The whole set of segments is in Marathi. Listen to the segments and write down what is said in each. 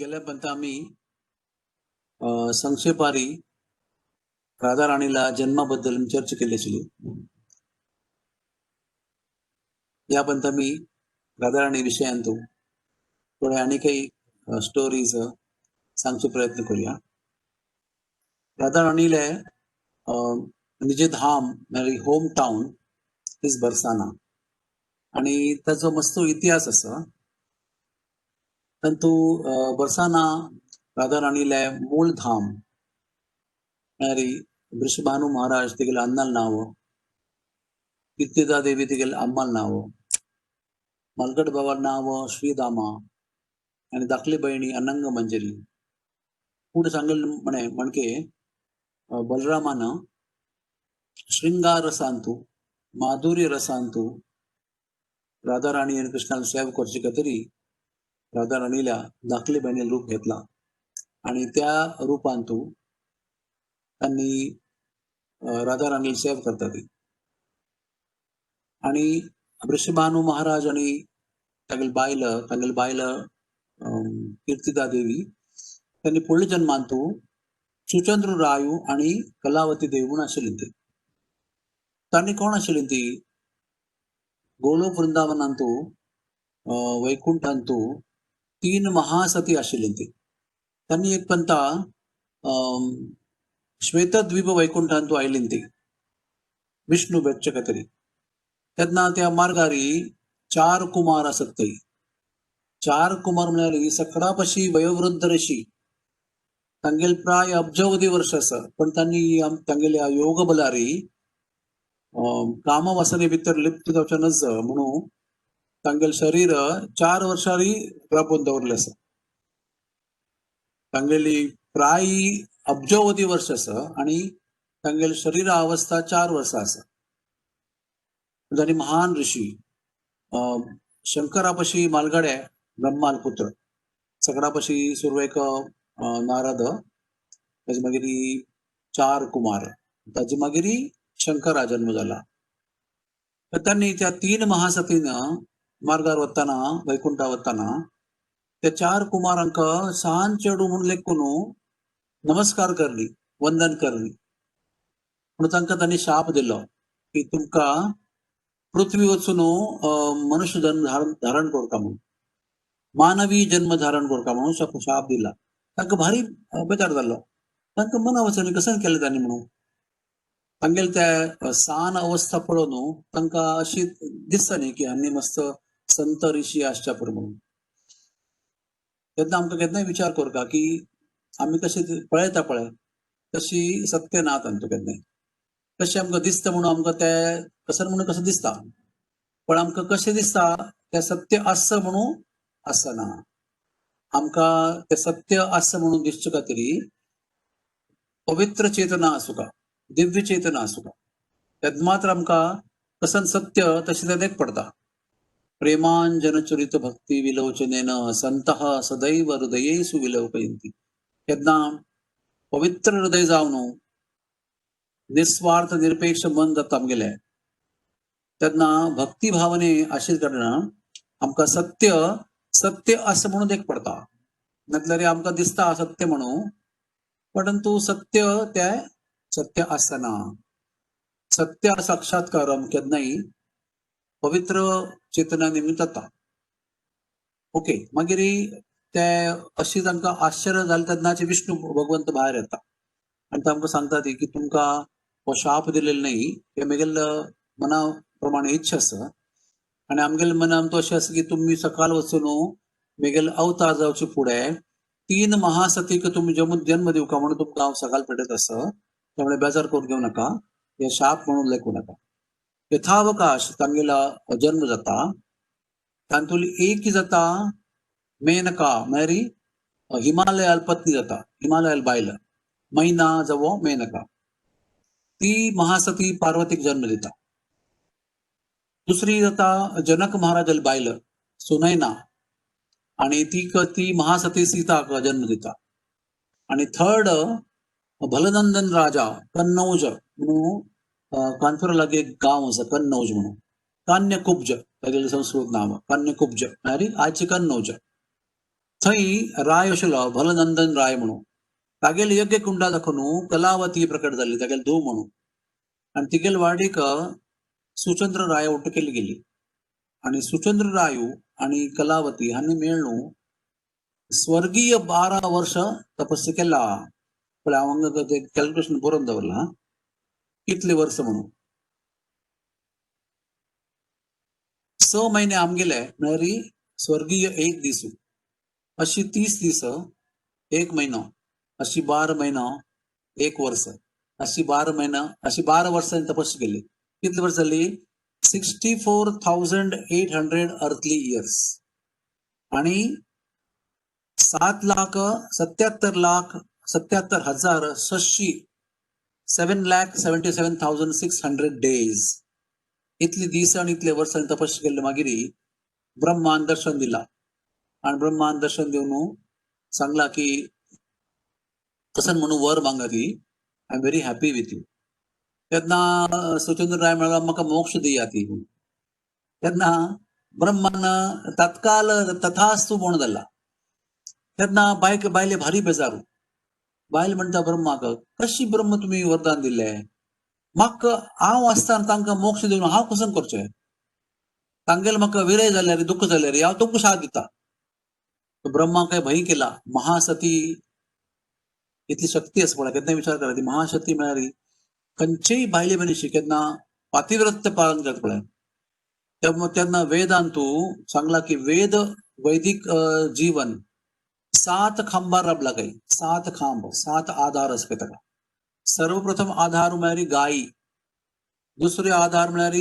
गेल्यापर्यंत आम्ही संक्षेपारी राधा राणीला जन्माबद्दल चर्चा केली असेल. यापर्यंत आम्ही राधा राणी विषयांतू थोडे आणि काही स्टोरीज सांगचे प्रयत्न करूया. राधा राणीले निजे धाम म्हणजे होम टाउन इज बरसाना आणि त्याचा मस्त इतिहास असा. परंतु बरसाना राधा राणीले मूळ धाम म्हणजे वृषभानु महाराज तिगेल अन्नाल नाव, कीर्तिदा देवी तिगेल अम्माल नाव, मलगड बाबा नाव श्रीदामा आणि धाकली बहिणी अनंग मंजरी. पुढे सांगेल म्हणके बलरामानं श्रृंगार रसांतू माधुर्य रसांतू राधा राणी आणि कृष्णाला सेव करची तरी राधा राणीला धाकली बहिणी रूप घेतला आणि त्या रूपांतू त्यांनी राधा राणीला सेव करतात. आणि वृषभानु महाराज आणि तांगेल बायल कीर्तिदा देवी त्यांनी पुढल्या जन्मांतू सुचंद्र रायू आणि कलावती देवी म्हणून आशिल्ली. त्यांनी कोण आशिल्ली ती? गोलोक वृंदावनांतू वैकुंठांतू 3 महासती आशिल्ली. त्यांनी एक पंता श्वेतद्वीप वैकुंठांतू आयिल्ली ती विष्णू भेटचे तरी. तेन्ना त्या मार्गारी 4 कुमार आसत थंय. 4 कुमार म्हळ्यार सकडापशी वयोवृद्ध ऋषी. तांगेल प्राय अब्जावधी वर्ष आसा, पण त्यांनी तांगेल्या योग बलारी कामवासने भितर लिप्त जावचे नज म्हणून तांगेल शरीर 4 वर्षांनी राबून दवरले आसा. तांगेली प्राय अब्जावधी वर्ष आसा आणि तांगेल शरीर अवस्था 4 वर्सां आसा. त्यांनी महान ऋषी शंकरापशी मालगडे ब्रह्माल पुत्र, सगळापशी सुरवेक नारद, ताजे मागीर 4 कुमार, ताजे मागीर शंकरा जन्म झाला. त्यांनी त्या 3 महासतीनं मार्गार वताना वैकुंठा वताना त्या 4 कुमारांक सान चेडू म्हणून लेखून नमस्कार करली, वंदन करली. म्हणून तांकां त्यांनी शाप दिलो की तुमका पृथ्वी वचून मनुष्य जन्म धारण करता म्हणून, मानवी जन्म धारण करता म्हणून शाप दिला. तांकां भारी बेजार जाल्लो. तांकां मना वचून कसं केलें त्यांनी म्हणून. तांगेल त्या सान अवस्था पळोवन तांकां अशी दिसता न्ही की आनी मस्त संत ऋषी आसच्या पुरो म्हणून. तेन्ना आमकां केन्नाय विचार करता की आमी कशें पळयता पळय तशी सत्य ना तांचो केन्नाय. कशें आमकां दिसता म्हणून आमकां ते कसं म्हणून कसं दिसता, पण आमकां कशें दिसता ते सत्य आसा म्हणून आसना. आमकां ते सत्य आसा म्हणून दिसचे खातीर पवित्र चेतना आसूं, दिव्य चेतना आसूं, तेद मात्र आमकां कसन सत्य तशें तें देख पडता. प्रेमांजन चरित भक्ती विलोचनेन संतः सदैव हृदयेषु विलोकयन्ति. केन्ना पवित्र हृदय जावन निस्वार्थ निरपेक्ष मन जाता आमगेलें तेन्ना भक्ती भावने आशिल्ले कारणान आमकां सत्य सत्य आसा म्हणून देख पडता. नाजाल्यार आमकां दिसता सत्य म्हणून, परंतु सत्य ते सत्य आसना. सत्य साक्षात्कार केन्नाय पवित्र चेतना निमित्त जाता. ओके, मागीर ते अशी तांकां आश्चर्य जालें तेन्नाचे विष्णू भगवंत भायर येता आनी तांकां सांगता ती की तुमकां हो शाप दिलेलो न्ही, हे म्हगेल मना प्रमाणे इच्छा आसा आनी आमगेले मनान तो अशें आसा की तुमी सकाळ वचून म्हगेल अवतार जावचे फुडें 3 महासतीक तुमी जन्म दिवका म्हणून तुमकां हांव सकाळ पेटयत आसा. त्यामुळे बेजार करून घेवं नाका, हे शाप म्हणून लेखूं नाका. यथावकाश तांगेला जन्म जाता. तांतूंतली एक जाता मेनका म्हळ्यार हिमालयाल पत्नी जाता, हिमालयाल बायल मैना जावो मेनका. ती महासती पार्वतीक जन्म दिता. दुसरी जाता जनक महाराजाल बायल सुनैना आणि ती महासती सीताक जन्म दिता. आणि थर्ड भलनंदन राजा कन्नौज म्हणून कानपूर लागे एक गांव आसा कन्नौज म्हणून, कान्यकुब्ज तागेलें संस्कृत नाव कन्यकुब्ज म्हळ्यार आजची कन्नौज. थंय राय आशिल्लो भलनंदन राय म्हणून तागेले यज्ञ कुंडा दाखोवन कलावती प्रकट जाल्ली तागेले धूव म्हणून आणि तिगेले वाडीक सुचंद्र राय उट्ट केली गेली आणि सुचंद्र रायू आणि कलावती हांणी मेळून स्वर्गीय 12 वर्ष तपस्या केला पण हांव ते कॅल्क्युलेशन बरोवन दवरला कितले वर्ष म्हणून 6 महिने आमगेले म्हळ्यार स्वर्गीय एक दीस अशी 30 दीस एक महिनो अशी 12 महिनो एक वर्ष अशी 12 महिना अशी 12 वर्षांनी तपस्या केली कितली वर्ष जाली 64,800 अर्थली इयर्स आणि 7,77,600 डेज इतली दीस आणि इतले वर्षांनी तपस्या केले मागीर ब्रह्मान दर्शन दिला आणि ब्रह्मान दर्शन देऊन सांगला की तसन म्हणून वर मागा ती I am very happy with you तेन्ना सुचंद्र राय म्हणाला म्हाका मोक्ष दिया ती तेन्ना ब्रह्मान तत्काल तथास्तु म्हणून जाल्ला तेन्ना बायले भारी बेजारू बायल म्हणटा ब्रह्माक कशी ब्रह्म तुम्ही वरदान दिले म्हाका हांव आसतना तांकां मोक्ष दिवन हांव कसं करचें तांगेले म्हाका विरय जाल्यार दुःख जाल्यार हांव तुमकां साथ दिता ब्रह्माक भंय केला महासती इतली शक्ती आसा पळय केन्ना विचार करा ती महाशक्ती म्हळ्यार खंयचेय बायले मनीस केन्ना पातिव्रत्य पालन करता पळय तेन्ना वेदांतू सांगला की वेद वैदिक जीवन 7 खांबार राबला काही 7 खांब 7 आधार असते ताका सर्वप्रथम आधार म्हळ्यार गायी दुसरे आधार म्हळ्यार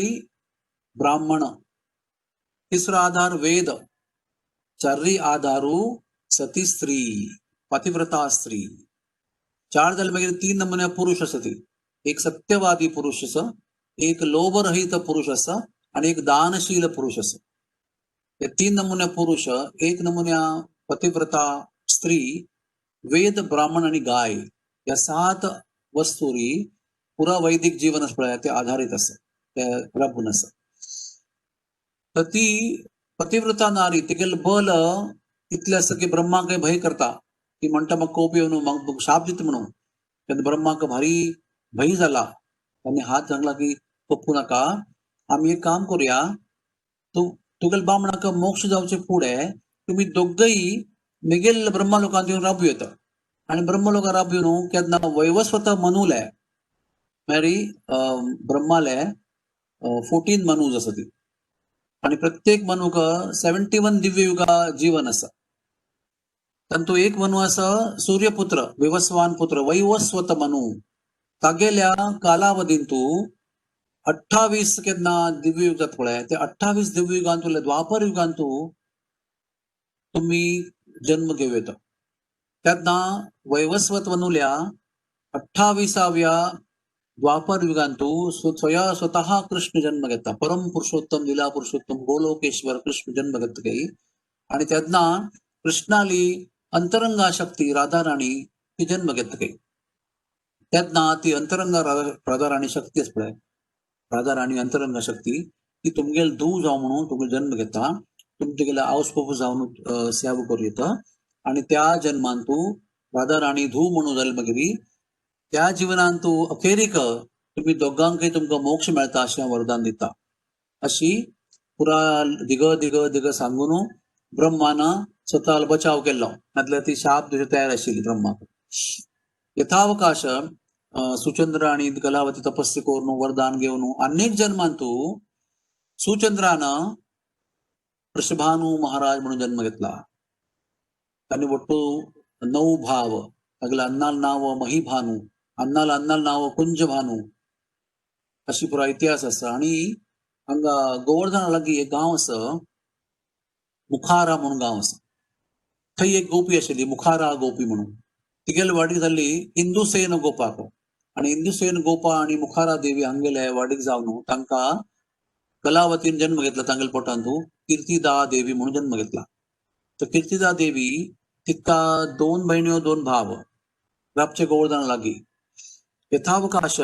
ब्राह्मण तिसरो आधार वेद चाररी आधारू सती स्त्री पतिव्रता स्त्री 4 जाले मागीर 3 नमुने पुरुष आसा ती एक सत्यवादी पुरुष आसा एक लोभरहित पुरुष आसा आणि एक दानशील पुरुष आसा हे 3 नमुने पुरुष एक नमुन्या पतिव्रता स्त्री वेद ब्राह्मण आणि गाय या 7 वस्तुरी पुरा वैदिक जीवन पळय ते आधारित आसा ते राबून आसा तर ती पतिव्रता नारी तिगेल बल इतले आसा की ब्रह्माक भय करता ती म्हणटा म्हाका कोप येवन म्हाका शाप दिता म्हणून तेन्ना ब्रह्माक भारी भय जाला ताणें हात सांगला की कोपू नाका आमी एक काम करूया तुगेल ब्राह्मणाक मोक्ष जावचे फुडें तुम्ही दोगय मिगेल ब्रह्मलोकांत येवन राबू येता आणि ब्रह्मलोकांत राबू येवन केन्ना वैवस्वत मनूले म्हळ्यार ब्रह्माले 14 मनूज आसा ती आणि प्रत्येक मनूक 71 दिव्य युगा जीवन आसा तातूंत एक मनू आसा सूर्यपुत्र विवस्वान पुत्र वैवस्वत मनू तागेल्या कालावधींतू 28 केन्ना दिव्य युग जाता पळय ते 28 दिव्य युगांतले द्वापर युगांतू तुम्ही जन्म घेऊ येता तेन्ना वैवस्वत मनूल्या 28व्या द्वापर युगांतू स्वतः कृष्ण जन्म घेता परम पुरुषोत्तम लीला पुरुषोत्तम गोलोकेश्वर कृष्ण जन्म घेता काही आणि तेन्ना कृष्णाली अंतरंगा शक्ती राधा राणी ती जन्म घेता काही तेन्ना ती अंतरंगा राधा राणी शक्ती आसा पळय राधा राणी अंतरंगा शक्ती ती तुमगेल धूव जावं म्हणून तुमगेलो जन्म घेता तुमचे आवसपोप जावन सेवा करूं येता आणि त्या जन्मान तू राधा राणी धूव म्हणून जाले मागीर त्या जिवनांत तू अखेरीक तुम्ही दोगांकय तुमकां मोक्ष मेळटा अशें वरदान दिता अशी पुरा दिग दिग दिग सांगून ब्रह्मान स्वताल बचाव केलो नातल्यार ती शाप दिवची तयार आशिल्ली ब्रह्माक यथावकाश सुचंद्र आणि कलावती तपस्या करून वरदान घेवन अनेक जन्मांतू सुचंद्रान वृषभानु महाराज म्हणून जन्म घेतला तांणी ಒಟ್ಟು 9 भाव तागेले अन्नाल नाव महिभानु अन्नाल नाव कुंजभानु अशी पुरा इतिहास आसा आणि हांगा गोवर्धना लागीं एक गांव आसा मुखारा म्हणून गांव आसा थंय एक गोपी आशिल्ली मुखारा गोपी म्हणून तिगेले वाडीक जाल्ली इंदुसेन गोपाक आणि इंदुसेन गोपा आणि मुखारा देवी हांगेले वाडीक जावन तांकां कलावतीन जन्म घेतला तांगेल्या पोटांतू कीर्तिदा देवी म्हणून जन्म घेतला तर कीर्तिदा देवी तिका 2 बहिण्यो 2 भाव राबचे गोवर्धना लागीं यथावकाश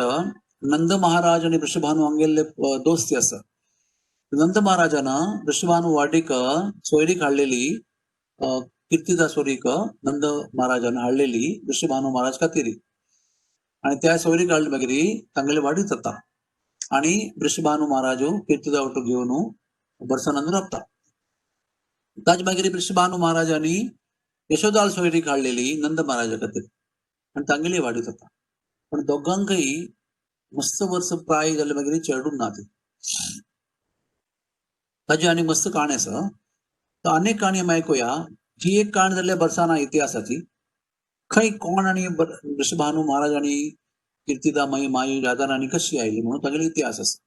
नंद महाराज आणि वृषभानु हांगेले दोस्ती आसा नंद महाराजान वृषभानु वाडीक सोयरीक हाडलेली कीर्तिदासोरीक नंद महाराजान हाडलेली ऋषभानू महाराज खातीर आणि त्या सोयरीक हाडले मागीर तांगेले वाडीत जाता आणि ऋषभानू महाराज कीर्तिदावटो घेवन बर्सनान राबता. ताजे मागीर ऋषभानू महाराजांनी यशोदाल सोयरीक हाडलेली नंद महाराजा खातीर आणि तांगेली वाडीत जाता. पण दोगांकय मस्त वर्ष प्राय जाले मागीर चेडून ना ती. ताजी आनी मस्त काणी आसा. तर अनेक काणी आमी आयकुया. ही एक काण जाल्या बर्साना इतिहासाची. खंय कोण आणि ऋषभानू महाराज आणि कीर्तिदा माई राधाराणी कशी आयली म्हणून तागेलो इतिहास आसा.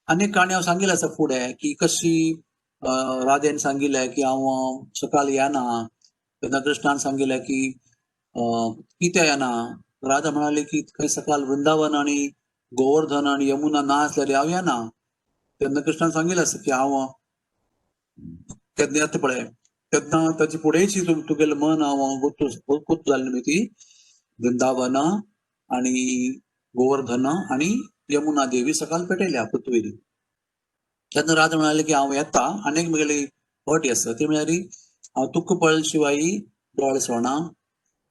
अनेक काणी हांव सांगिल्ले आसा फुडें की कशी राधेन सांगिल्लें की हांव सकाळ येना. तेन्ना कृष्णान सांगिल्लें की कित्या येना. राधा म्हणाली की खंय सकाळ वृंदावन आणि गोवर्धन आणि यमुना ना आसल्यार हांव येना. तेन्ना कृष्णान सांगिल्लें आसा की हांव केन्ना येता पळय. तेन्ना ताची फुडेंची तुगेलें मन हांव गुप्त जाल्ली न्ही ती वृंदावन आणि गोवर्धन आणि यमुना देवी सकाळ पेटयल्या पृथ्वीर. तेन्ना राधा म्हणाली की हांव येता. आनीक म्हगेली अट आसा ती म्हळ्यार हांव तुका पळयले शिवाय दोळे सोडना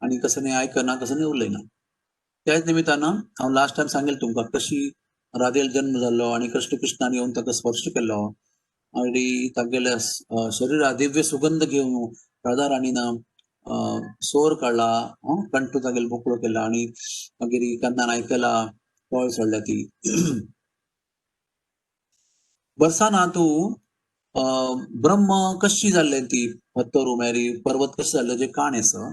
आणि कसं नाही आयकना कसं नाही उलयना. त्याच निमित्तानं हांव लास्ट टायम सांगिल्लें तुमकां कशी राधेल जन्म जाल्लो आणि कृष्ण कृष्णान येवन ताका स्पर्श केलो आणि तागेल्या शरिरा दिव्य सुगंध घेवन राधा राणीन सोर काडला. कंठ तागेलो बोकळो केला आणि मागीर कान्नान आयकला दोळे सोडल्या ती. बर्साना तूं ब्रह्म कशी जाल्लें ती हत्तरू म्हळ्यार पर्वत कशें जाल्ले जे काण आसा.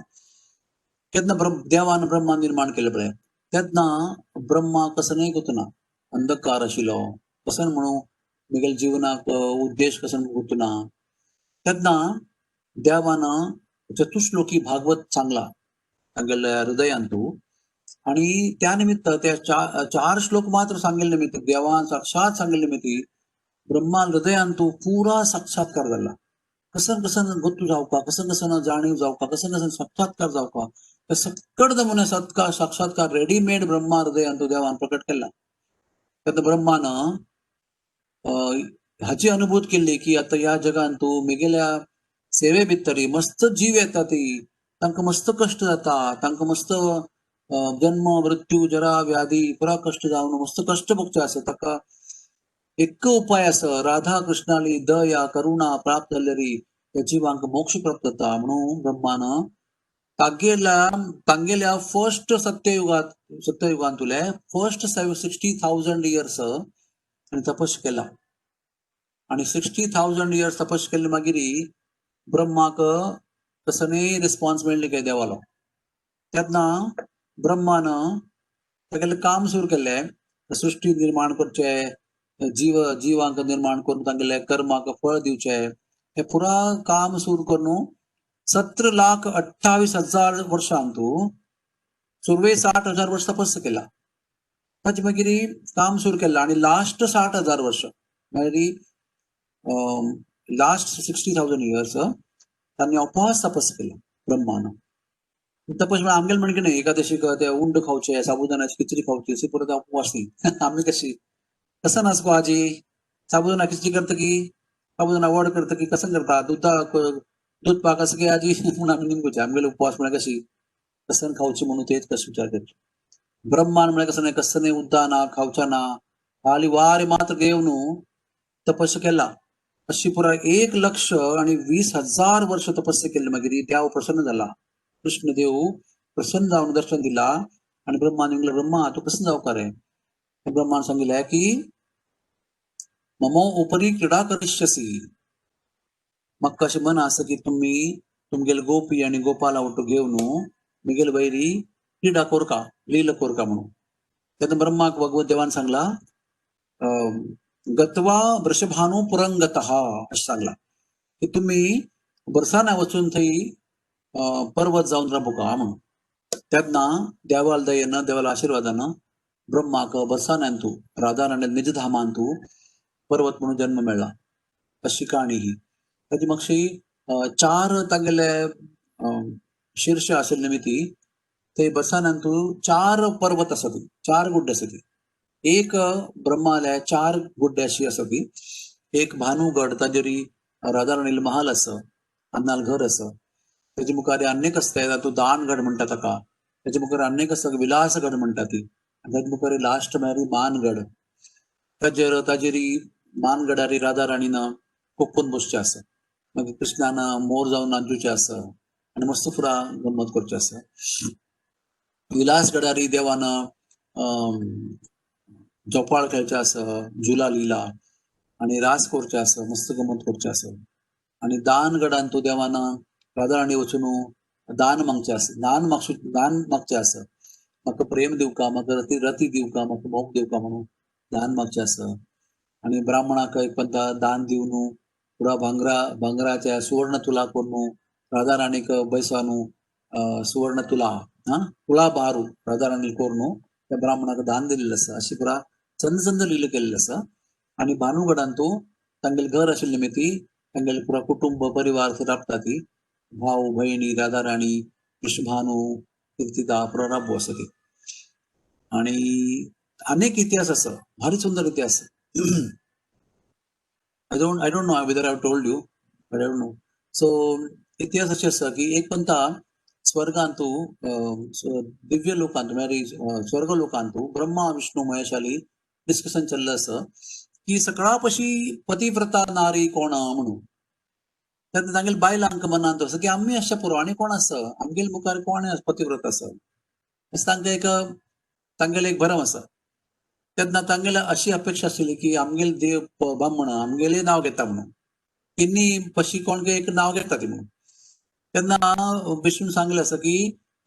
केन्ना देवान ब्रह्मा निर्माण केलें पळय तेन्ना ब्रह्मा कसनय गुंतना अंधकार आशिल्लो कसन म्हणून म्हगेल्या जिवनाक उद्देश कसन गुंतना. तेन्ना देवान चतुश्लोकी भागवत सांगला तांगेल्या हृदयांत आणि त्या निमित्त त्या 4 श्लोक मात्र सांगिल्ले निमित्त देवान साक्षात सांगिल्ले निमित्त ब्रह्मा हृदयांत पुरा साक्षात्कार जाला. कसन कसन गोतू जावपा कसन कसन जाणीव जावपा कसन कसन साक्षात्कार जावपा ते सकट नमुने साक्षात्कार रेडीमेड ब्रह्मा हृदयांत देवान प्रकट केला. तेन्ना ब्रह्मान हाची अनुभूत केली की आता ह्या जगांत म्हगेल्या सेवे भितर मस्त जीव येता ती तांकां मस्त कश्ट जाता. तांकां मस्त जन्म मृत्यू जरा व्याधी पुरा कश्ट जावन मस्त कश्ट भोगचे आसा. ताका एक उपाय आसा. राधा कृष्णाली दया करुणा प्राप्त जाल्यारी त्या जिवांक मोक्ष प्राप्त जाता म्हणून ब्रह्मान तांगेल्या फर्स्ट सत्ययुगांतुले फर्स्ट 60,000 इयर्स तपस केला आणि 60,000 इयर्स तपस केले मागीर ब्रह्माक कसनय रिस्पॉन्स मेळ्ळी काय देवालो. तेन्ना ब्रह्मान तागेलें काम सुरू केलें. सृष्टी निर्माण करचें जीवांक निर्माण करून तांगेल्या कर्माक फळ दिवचें हे पुरा काम सुरू करून 17,28,000 वर्षांत सुरवे 60,000 वर्ष तपस्या केला. ताचे मागीर काम सुरू केलें आणि लास्ट 60,000 वर्ष म्हळ्यार लास्ट 60,000 इयर्स तांणी उपवास तपस्या केला ब्रह्मान. तपस म्हळ्यार आमगेले म्हणके न्ही एकादशीक ते उंड खावचे साबुदाण्याची खिचडी खावची अशी परत उपवास न्ही. आमी कशी कसं नासको आजी साबुदाणा खिचडी करता की साबुदाणा वड करता की कसं करता दूध पाक असं की आजी म्हणून आमी निमगोचे आमगेले उपवास म्हळ्यार कशी कसन खावची म्हणून तेच कशें विचार करचे. ब्रह्मान म्हळ्यार कसं नाही कसं नाही उद्दा ना खावच्या ना खाली वारे मात्र घेवन तपस्या केला. अशी पुरा 1,20,000 वर्ष तपस्या केली मागीर देव प्रसन्न झाला. कृष्णदेव प्रसन्न जावन दर्शन दिला आणि ब्रह्मान म्हणले ब्रह्मा तू कसं जावकार रे. ब्रह्मान सांगितलं की ममो उपरी क्रीडा करिष्यसी. म्हाका अशें मन आसा की तुम्ही तुमगेले गोपी आणि गोपाला वटू घेवन म्हगेले वैरी क्रीडा कोरका लीला कोरका म्हणून. तेन्ना ब्रह्माक भगवत देवान सांगला गत्वा वृषभानू पुरंगतः अशें सांगला की तुम्ही बर्साना वचून थंय पर्वत जावन राबुका म्हणून. तेन्ना देवाल दयेन देवाला आशिर्वादान ब्रह्माक बर्सान्यांतू राधा राणी निजधामांतू पर्वत म्हणून जन्म मेळ्ळा. अशी काणी ही. ताची मागशी 4 तागेले शीर्ष आशिल्ले निमित्ती थंय बर्सान्यांतू 4 पर्वत आसा ती 4 गुड्डे आसा ती. एक ब्रह्मालय 4 गुड्डे अशी आसा ती. एक भानुगड ताजेरी राधा राणीलो महाल आसा अन्नाल घर आसा तेजे मुखार अनेक आसता तो दानगड म्हणटा ताका तेजे मुखार अनेक आसा विलासगड म्हणटा ती तेजे मुखार लास्ट म्हळ्यार मानगड ताजेर मानगडार राधा राणीन कोपून बसचें आसा मागीर कृष्णान मोर जावन नाचुचें आसा आनी मस्त पुरा गंमत करचें आसा विलासगडार देवान झोपाळ खेळचें आसा झुला लिला आणि रास करचें आसा मस्त गंमत करचें आसा आणि दानगडान तो देवान राधा राणी वचून दान मागचें आसा दान मागचें आसा म्हाका प्रेम दिवका म्हाका रती दिवका म्हाका मोग दिवका म्हणून दान मागचें आसा आणि ब्राह्मणाक एक पंथा दान दिवन पुरा भांगराच्या सुवर्ण तुला करून राधा राणीक बैसान सुवर्ण तुळा बारू राधा राणी करून त्या ब्राह्मणाक दान दिल्लें आसा अशी पुरा चंद लिहिलं केल्लें आसा आणि भानुगडान तूं तांगेलें घर आशिल्लें निमित्ती तांगेलें पुरा कुटुंब परिवार राबता ती भाऊ भयणी राधा राणी कृष्णभानू कीर्तिदा पुरा राबू आसा ती आणि अनेक इतिहास आसा भारी सुंदर इतिहास I don't know whether I've told you, but I don't know. So इतिहास अशें आसा की एक पंथा स्वर्गांतू दिव्य लोकांत म्हळ्यार स्वर्ग लोकांतू ब्रह्मा विष्णू महेशाली डिस्कशन चल्लें आसा की सकाळा पशी पतिव्रता नारी कोण म्हणून तेन्ना तांगेले बायलांक मनांत आसा की आमी अशें पुरो आनी कोण आसा आमगेले मुखार कोण पतिव्रत आसा तांगेलें एक भरम आसा तेन्ना तांगेले अशी अपेक्षा आशिल्ली की आमगेले देव ब्राह्मण आमगेले नांव घेता म्हणून तिनी पशी कोण एक नांव घेता ती म्हणून तेन्ना विष्णू सांगलें आसा की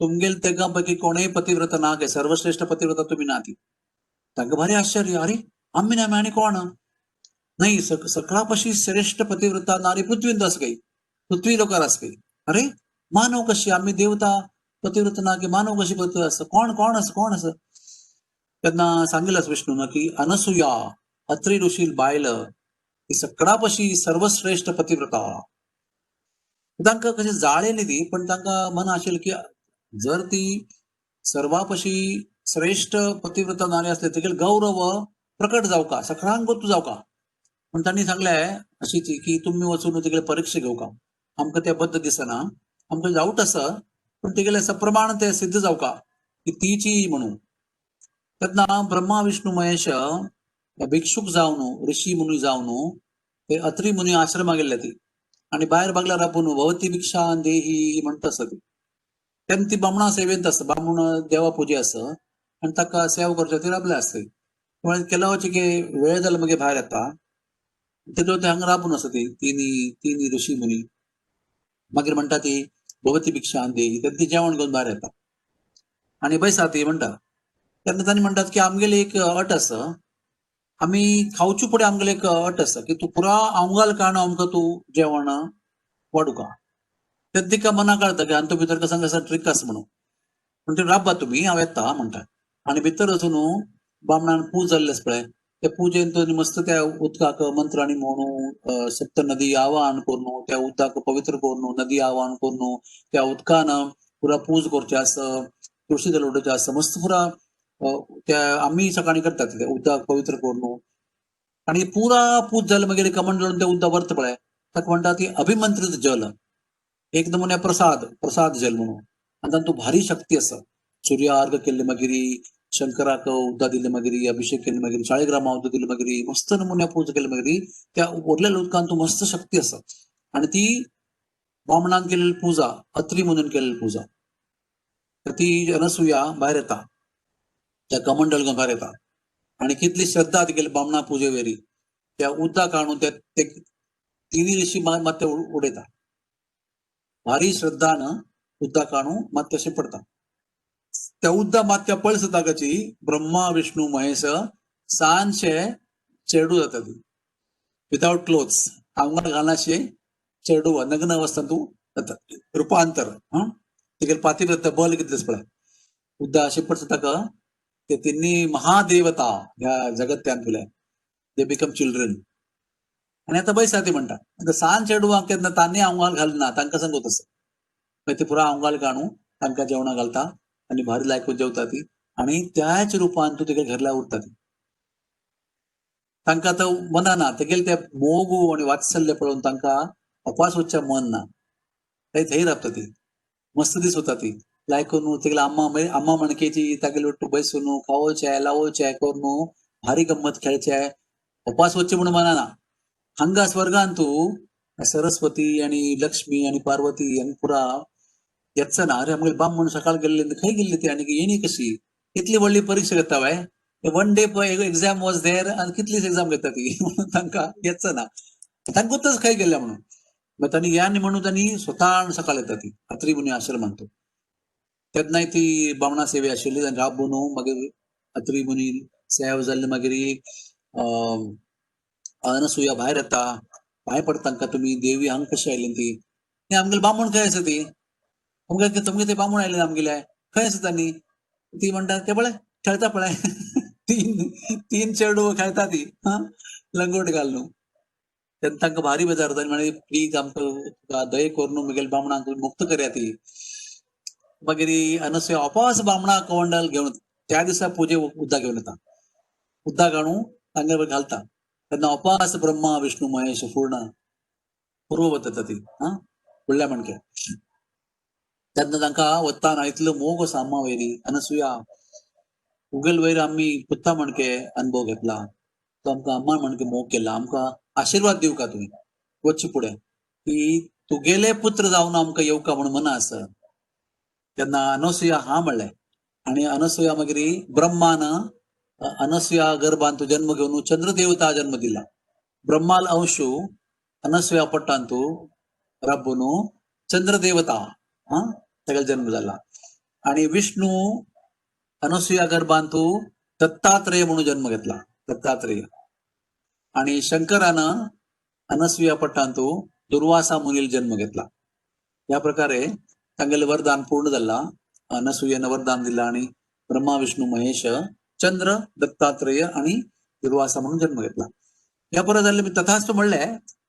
तुमगेले तेगा पैकी कोणय पतिव्रता ना गे सर्वश्रेष्ठ पतिव्रता तुमी ना ती तांकां भारी आश्चर्य अरे आमी ना आनी कोण नाही सकाळा पशी श्रेष्ठ पतिव्रता नारी पृथ्वींत आस गई पृथ्वी लोकार आस गई अरे मानव कशी आमी देवता पतिव्रता ना की मानव कशी पतिव्रता आसा कोण आसा तेन्ना सांगिल्लें विष्णून की अनसुया अत्री ऋषी बायल ही सकाळा पशी सर्वश्रेष्ठ पतिव्रता तांकां कशें जाळें न्ही ती पण तांकां मन आशिल्लें की जर ती सर्वापशी श्रेष्ठ पतिव्रता नारी आसली तेगेले गौरव प्रकट जावका सकाळांक गोतू जावका पण तांणी सांगलें अशीच की तुमी वचून तेगेले परीक्षा घेवका आमकां तें बद्द दिसना आमकां डावट आसा पण तेगेले सप्रमाण ते सिद्ध जावका की तीची म्हणून तेन्ना ब्रह्मा विष्णू महेश भिक्षुक जावन ऋषी मुनी जावन ते अत्री मुनी आश्रमाक गेल्ले ती आणि बाहेर बागल्यार राबून भवती भिक्षा देही म्हणटा आसा ती तेन्ना ती ब्राह्मणा सेवेंत आसा ब्राह्मण देवा पुजे आसा आनी ताका सेवा करचे ती राबले आसता केल्या वचे की वेळ जालो मागीर भायर येता तेदो ते हांगा राबून आसा ती तिनी ऋषी मुनी मागीर म्हणटा ती भवती भिक्षा देही तेन्ना ती जेवण घेवन भायर येता आनी बैसा ती म्हणटा तेन्ना तांणी म्हणटात की आमगेली एक अट आसा आमी खावचे फुडें आमगेली एक अट आसा की तूं पुरा आंवगाल काणू आमकां तूं जेवण वाडुका तेन्ना तिका मना कळटा की आनी भितर कसं कसं ट्रीक आसा म्हणून पूण ते राबा तुमी हांव येता म्हणटा आनी भितर वचून बामणान पूज जाल्ले आसा पळय ते पुजेन तो मस्त त्या उदकाक मंत्रांनी म्हणून सप्त नदी आवाहन करून त्या उदकाक पवित्र करून नदी आवाहन करून त्या उदकान पुरा पूज करचे आसा तुळशी दल उडोवचे आसा मस्त पुरा त्या आम्ही सकाळी करतात ते उदक पवित्र करून आणि पुरा पूज जाले मागीर कमंडळून ते उदक व्हरता पळय ताका म्हणटा ती अभिमंत्रित जल एक नमुने प्रसाद जल म्हणून आनी तातूंत भारी शक्ती आसा सूर्यार्घ केल्ले मागीर शंकराक उदक दिले मागीर अभिषेक केले मागीर 40 ग्राम उदक दिले मागीर मस्त नमुने पूज केले मागीर त्या उरलेल्या उदकांत मस्त शक्ती आसा आणि ती ब्राह्मणान केलेली पुजा अत्री म्हणून केलेली पुजा ती अनसुया भायर येता त्या कमंडल घेवन भायर येता आणि कितली श्रद्धा तिगेली ब्राह्मणा पुजे वेरी त्या उदक हाडून ते तिनी ऋषी मात ते उडयता भारी श्रद्धान उदक हाडून मात तशें पडता त्या उदक मात त्या पळस ताकाची ब्रह्मा विष्णू महेश सांजशे चेडू जाता ती विदाउट क्लोथ्स आंगार घालनाशे चेडू नग्न अवस्थान तूं जाता रुपांतर तिगेले पातिव्रत्य बल कितलें पळय उदक अशें पडटा ताका ते तिन्नी महादेवता ह्या जगत्यांतले दे बिकम चिल्ड्रन आणि आता बैसा ती म्हणटा आता सांज चेडवांक केन्ना तांणी आंगाल घालना तांकां सांगत आसा मागीर ती पुरा आंगाल काडून तांकां जेवणां घालता आनी भारी लायकून जेवता ती आणि त्याच रुपान तूं तेगे घरल्या उरता ती तांकां आतां मना ना तेगेले ते मोग आणि वात्सल्य पळोवन तांकां उपास वचचें मन ना थंय राबता ती मस्त दीस होता ती लायकून तेगेले अम्मा मणकेची तागेले ಒಟ್ಟು बसून खावोचे लावोचे करून भारी गम्मत खेळचे उपास वच्चे म्हणून मनाना हंगा स्वर्गांतू सरस्वती आणि लक्ष्मी आणि पार्वती आणि पुरा येचना अरे आमगे बाम म्हणून सकाळ गेल्ले खंय गेल्ली ती आणि येणी कशी इतली व्हडली परीक्षा घेता by one day exam was there आणि कितलीच एक्झाम घेता ती म्हणून तांकां येचना तांकांच खंय गेल्या म्हणून मग त्यांनी या म्हणून त्यांनी स्वतः सकाळ येता ती अत्री मुनी आश्रम म्हणतो तेन्नाय ती बामणा सेवे आशिल्ली आनी राब बनू मागीर अत्री मुनी सेव जाल्ले मागीर अनसुया भायर येता पांय पडता तांकां तुमी देवी हांगा कशी आयली ती आमगेले बामण खंय आसा ती तुमगे ते बामण आयले आमगेले खंय आसा तांणी ती म्हणटा ते पळय खेळता पळय तीन चेडू खेळता ती लंगोट घालून तेन्ना तांकां भारी बेजार जाता म्हणे प्लीज आमकां दय करून मुगेले बामणांक मुक्त करया ती मागीर अनसुया अपास बामणा कवंडल घेवन त्या दिसा पुजे उद्दा घेवन येता उद्दाक हाडून तांगे घालता तेन्ना अपास ब्रह्मा विष्णू महेश पूर्व वता ती फुडल्या मणक्या तेन्ना तांकां वताना इतलो मोग असो अम्मा वयरी अनसुया उगेल वयर आमी पुत्ता मणके अनुभव घेतला तो आमकां अम्मा मणके मोग केला आमकां आशिर्वाद दिवका तुमी वच्चे फुडें की तुगेले पुत्र जावन आमकां येवका म्हणून मना आसा तेन्ना अनसुया म्हणलें आनी अनसुया मागीर ब्रह्मान अनसुया गर्भांत जन्म घेवन चंद्रदेवता जन्म दिला ब्रह्माल अंशू अनसुया पट्टांतू रब्बून चंद्रदेवता तेगेलो जन्म जाला आणि विष्णू अनसुया गर्भांतू दत्तात्रेय म्हणून जन्म घेतला दत्तात्रेय आणि शंकरान अनसुया पट्टांतू दुर्वासा मुनील जन्म घेतला या प्रकारे तांगेले वरदान पूर्ण जाला अनसुयेन वरदान दिला आणि ब्रह्मा विष्णू महेश चंद्र दत्तात्रेय आणि दुर्वासा म्हणून जन्म घेतला या परत जाल्ले मी तथास्तु म्हणले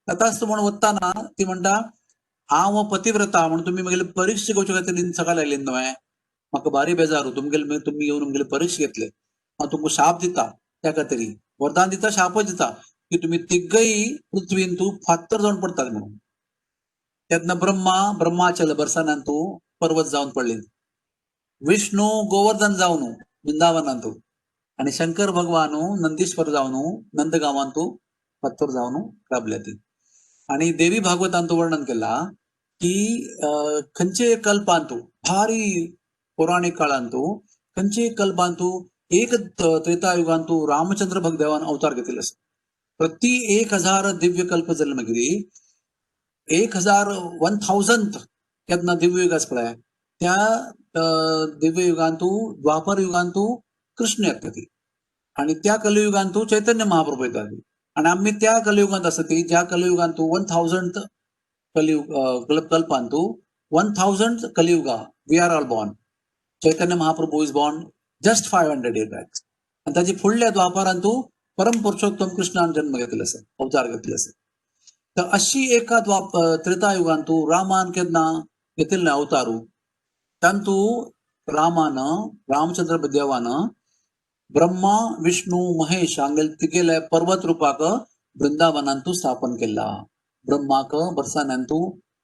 तथास्तु म्हणून वताना ती म्हणटा हांव पतिव्रता म्हणून तुम्ही म्हगेले परीक्षा घेवचे खातीर सकाळ आयले न्हय म्हाका भारी बेजार तुमगेले तुम्ही येवन म्हगेले परीक्षा घेतले हांव तुमकां शाप दिता त्या खातीर वरदान दिता शापच दिता की तुम्ही तिगय पृथ्वीन तू फात्तर जावन पडतात म्हणून तेन्ना ब्रह्माचल बरसानांतू पर्वत जावन पडले विष्णू गोवर्धन जावन वृंदावनांतू आणि शंकर भगवान नंदीश्वर जावन नंदगावांतू फात्तर जावन राबले ती आणि देवी भागवतांतू वर्णन केला की खंयचे कल्पांतू भारी पौराणिक काळांतू खंयचे कल्पांतू एक त्रेतायुगांतू रामचंद्र भगदेवान अवतार घेतिल्लो आसा प्रति 1000 दिव्य कल्प जाले मागीर 1000 केन्ना दिव्य युग आसा पळय त्या दिव्य युगांतू द्वापर युगांतू कृष्ण येता ती आणि त्या कलियुगांतू चैतन्य महाप्रभू येता ती आणि आम्ही त्या कलियुगांत आसा ती ज्या कलियुगांतू 1000 कलियुग कल्पांतू 1000 कलियुगा we are all born Chaitanya Mahaprabhu is born just 500 years back आणि ताची फुडल्या द्वापारांतू परम पुरुषोत्तम कृष्णान जन्म घेतलो आसा अवतार घेतलो आसा तर अशी एका त्रेतायुगांतू रामान केन्ना घेतिल्ले अवतारू तांतू रामचंद्र देवान ब्रह्मा विष्णू महेश हांगेले तिगेले पर्वत रूपाक वृंदावनांतू स्थापन केला ब्रह्माक बरसाण्यांतू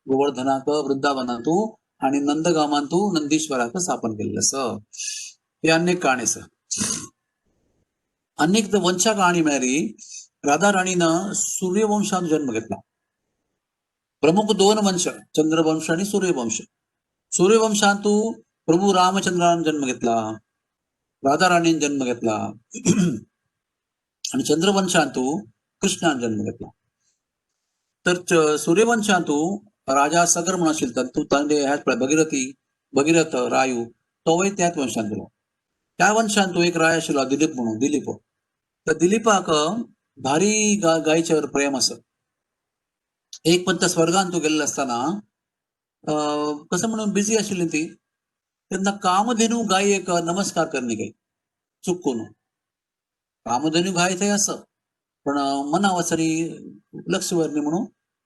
गोवर्धनाक वृंदावनांतू आणि नंदगामांतू नंदीश्वराक स्थापन केल्लें आसा ही अनेक कहाणी आसा अनेक वंशा कहाणी मेळ्ळी राधा राणीनं सूर्यवंशात जन्म घेतला प्रमुख 2 वंश चंद्रवंश आणि सूर्यवंश सूर्यवंशांतू प्रभू रामचंद्रान जन्म घेतला राधा राणीन जन्म घेतला आणि चंद्रवंशांतू कृष्णान जन्म घेतला तर सूर्यवंशांतू राजा सगर म्हणून आशिल्लो तू तांडे भगीरथ रायू तोय त्याच वंशांतलो त्या वंशांतू एक राय आशिल्लो दिलीप तर दिलीपाक भारी गायीचेर प्रेम आसा एक पंत स्वर्गांतू गेल्लो आसतना कसं म्हणून बिझी आशिल्ली ती तेन्ना कामधेनू गाय एक नमस्कार करणे गई चुकून कामधेनू गाय थंय आसा पण मना वचरी लक्ष वरणी म्हणून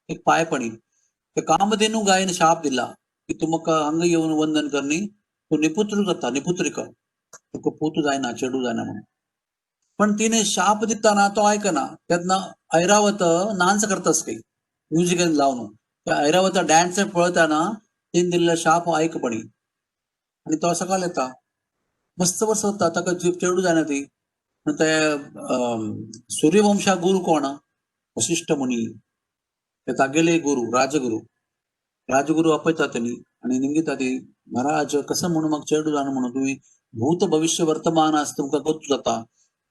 एक पाय पडी ते कामधेनू गायन शाप दिला की तू म्हाका हांगा येवन वंदन करनी तू निपुत्र जाता निपुत्रिका तुका पूत जायना चेडू जायना म्हणून पण तिने शाप दिताना तो आयकना तेन्ना ऐरावत डान्स करतास काही म्युझिक लावन त्या ऐरावत डान्स पळयताना तेन दिल्लें शाप ऐकपणी आणि तो सकाळ येता मस्त वर्ष होता ताका चेडू जायना ती ते सूर्यवंशा गुरु कोण वशिष्ठ मुनी ते तागेले गुरु राजगुरु आपयता त्यांनी आणि निमगिता ती महाराज कसं म्हणून मग चेडू जाणं म्हणून तुम्ही भूत भविष्य वर्तमान आज तुमका गोत जाता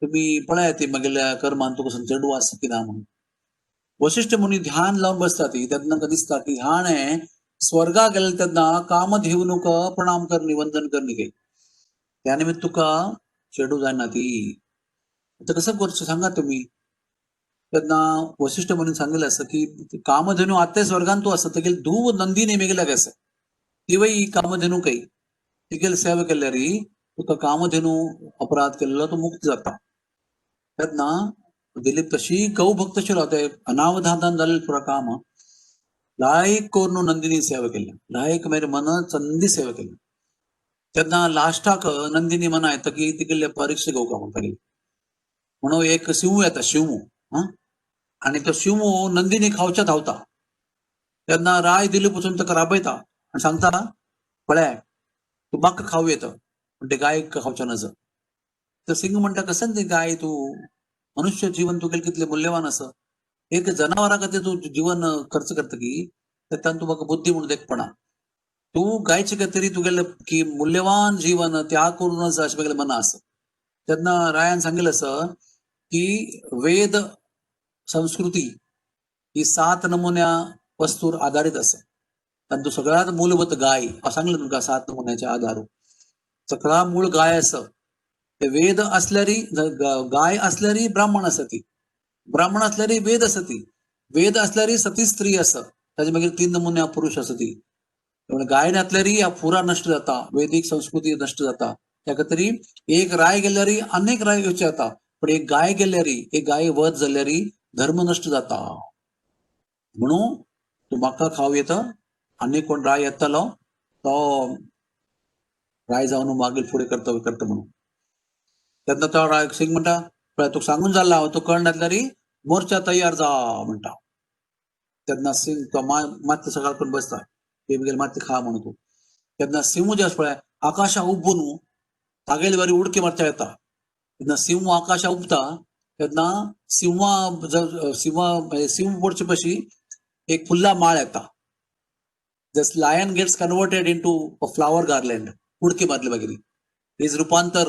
तुम्ही पळाय ती मगेल्या कर्मान तुका चेडू आस की ना म्हणून वशिष्ठ मुनी ध्यान लावून बसता ती त्यांना कधी दिसता की ह्याण आहे स्वर्गा गेले त्यांना कामधेवनुक प्रणाम करणी वंदन करणी काही त्यानिमित्त तुका चेडू जायना ती आता कसं करतो सांगा तुम्ही त्यांना वशिष्ठ म्हणून सांगितलं असं की कामधेनू आता स्वर्गांतू असत गेल धूव नंदीने मेगल्या कसं ती वही कामधेनू काही तिकेल सेवा केल्यारी तुका कामधेनू अपराध केलेला तो मुक्त जाता त्यांना दिलीप तशी गौ भक्त राहते अनावधान झालेलं पुरा काम लायक करून नंदिनी सेवा केल्या लायक मेरे मन चंदी सेवा केली त्यांना लास्टाक नंदिनी म्हणा येतं की तिकडल्या परीक्षा घेऊ का म्हणता म्हणून एक शिवू येता शिवू आणि तो शिवू नंदिनी खावच्या धावता त्यांना राय दिलीपासून तर राबयता आणि सांगता पळ्या तू बाक खाऊ येतं पण ते गाय खावच्या नज तर सिंग म्हणता कसं ते गाय तू मनुष्य जीवन तू गेलं कितले मूल्यवान असं एक जनावरा खातीर तू जीवन खर्च करता की त्यात तू म्हाका बुद्धी म्हणून देखपणा तू गायचे खातीर तुगेले की मूल्यवान जीवन त्याग करूनच अशें म्हगेलें मना असं त्यांना रायान सांगितलं असं की वेद संस्कृती ही 7 नमुन्या वस्तूर आधारित असं आणि तो सगळ्यात मूलभूत गाय सांगलं तुमका 7 नमुन्याच्या आधार सगळा मूळ गाय असं ते वेद असल्यारी गाय असल्यारी ब्राह्मण असती ब्राह्मण असल्यारी वेद असती वेद असल्यारी सती स्त्री असं त्याच्या मागीर 3 नमुन्या पुरुष असती गाय नातल्यारी हा पुरा नष्ट जाता वैदिक संस्कृती नष्ट जाता त्या खातीर एक राय गेल्यारी अनेक राय येवचे जाता पण एक गाय गेल्यारी एक गाय वध जाल्यारी धर्म नष्ट जाता म्हणून तू म्हाका खाव येतं अनेक कोण राय येतलो तो राय जाऊन मागील पुढे कर्तव्य करता म्हणून त्यांना तो राय सिंग म्हणता तू सांगून जाला तो कळनातल्यारी मोर्चा तयार जा म्हणता त्यांना सिंग तो मात सकाळ पण बसता ते गेल माती खा म्हणतो त्यांना सिंह जास्त पळय आकाशा उब्बून तागेली बारी उडकी मारता येता त्यांना सिंह आकाशा उबता त्यांना सिंह पडचे पशी एक फुल्ला माळ येता just lion gets converted into a flower garland उडकी मारली मागीर हिज रूपांतर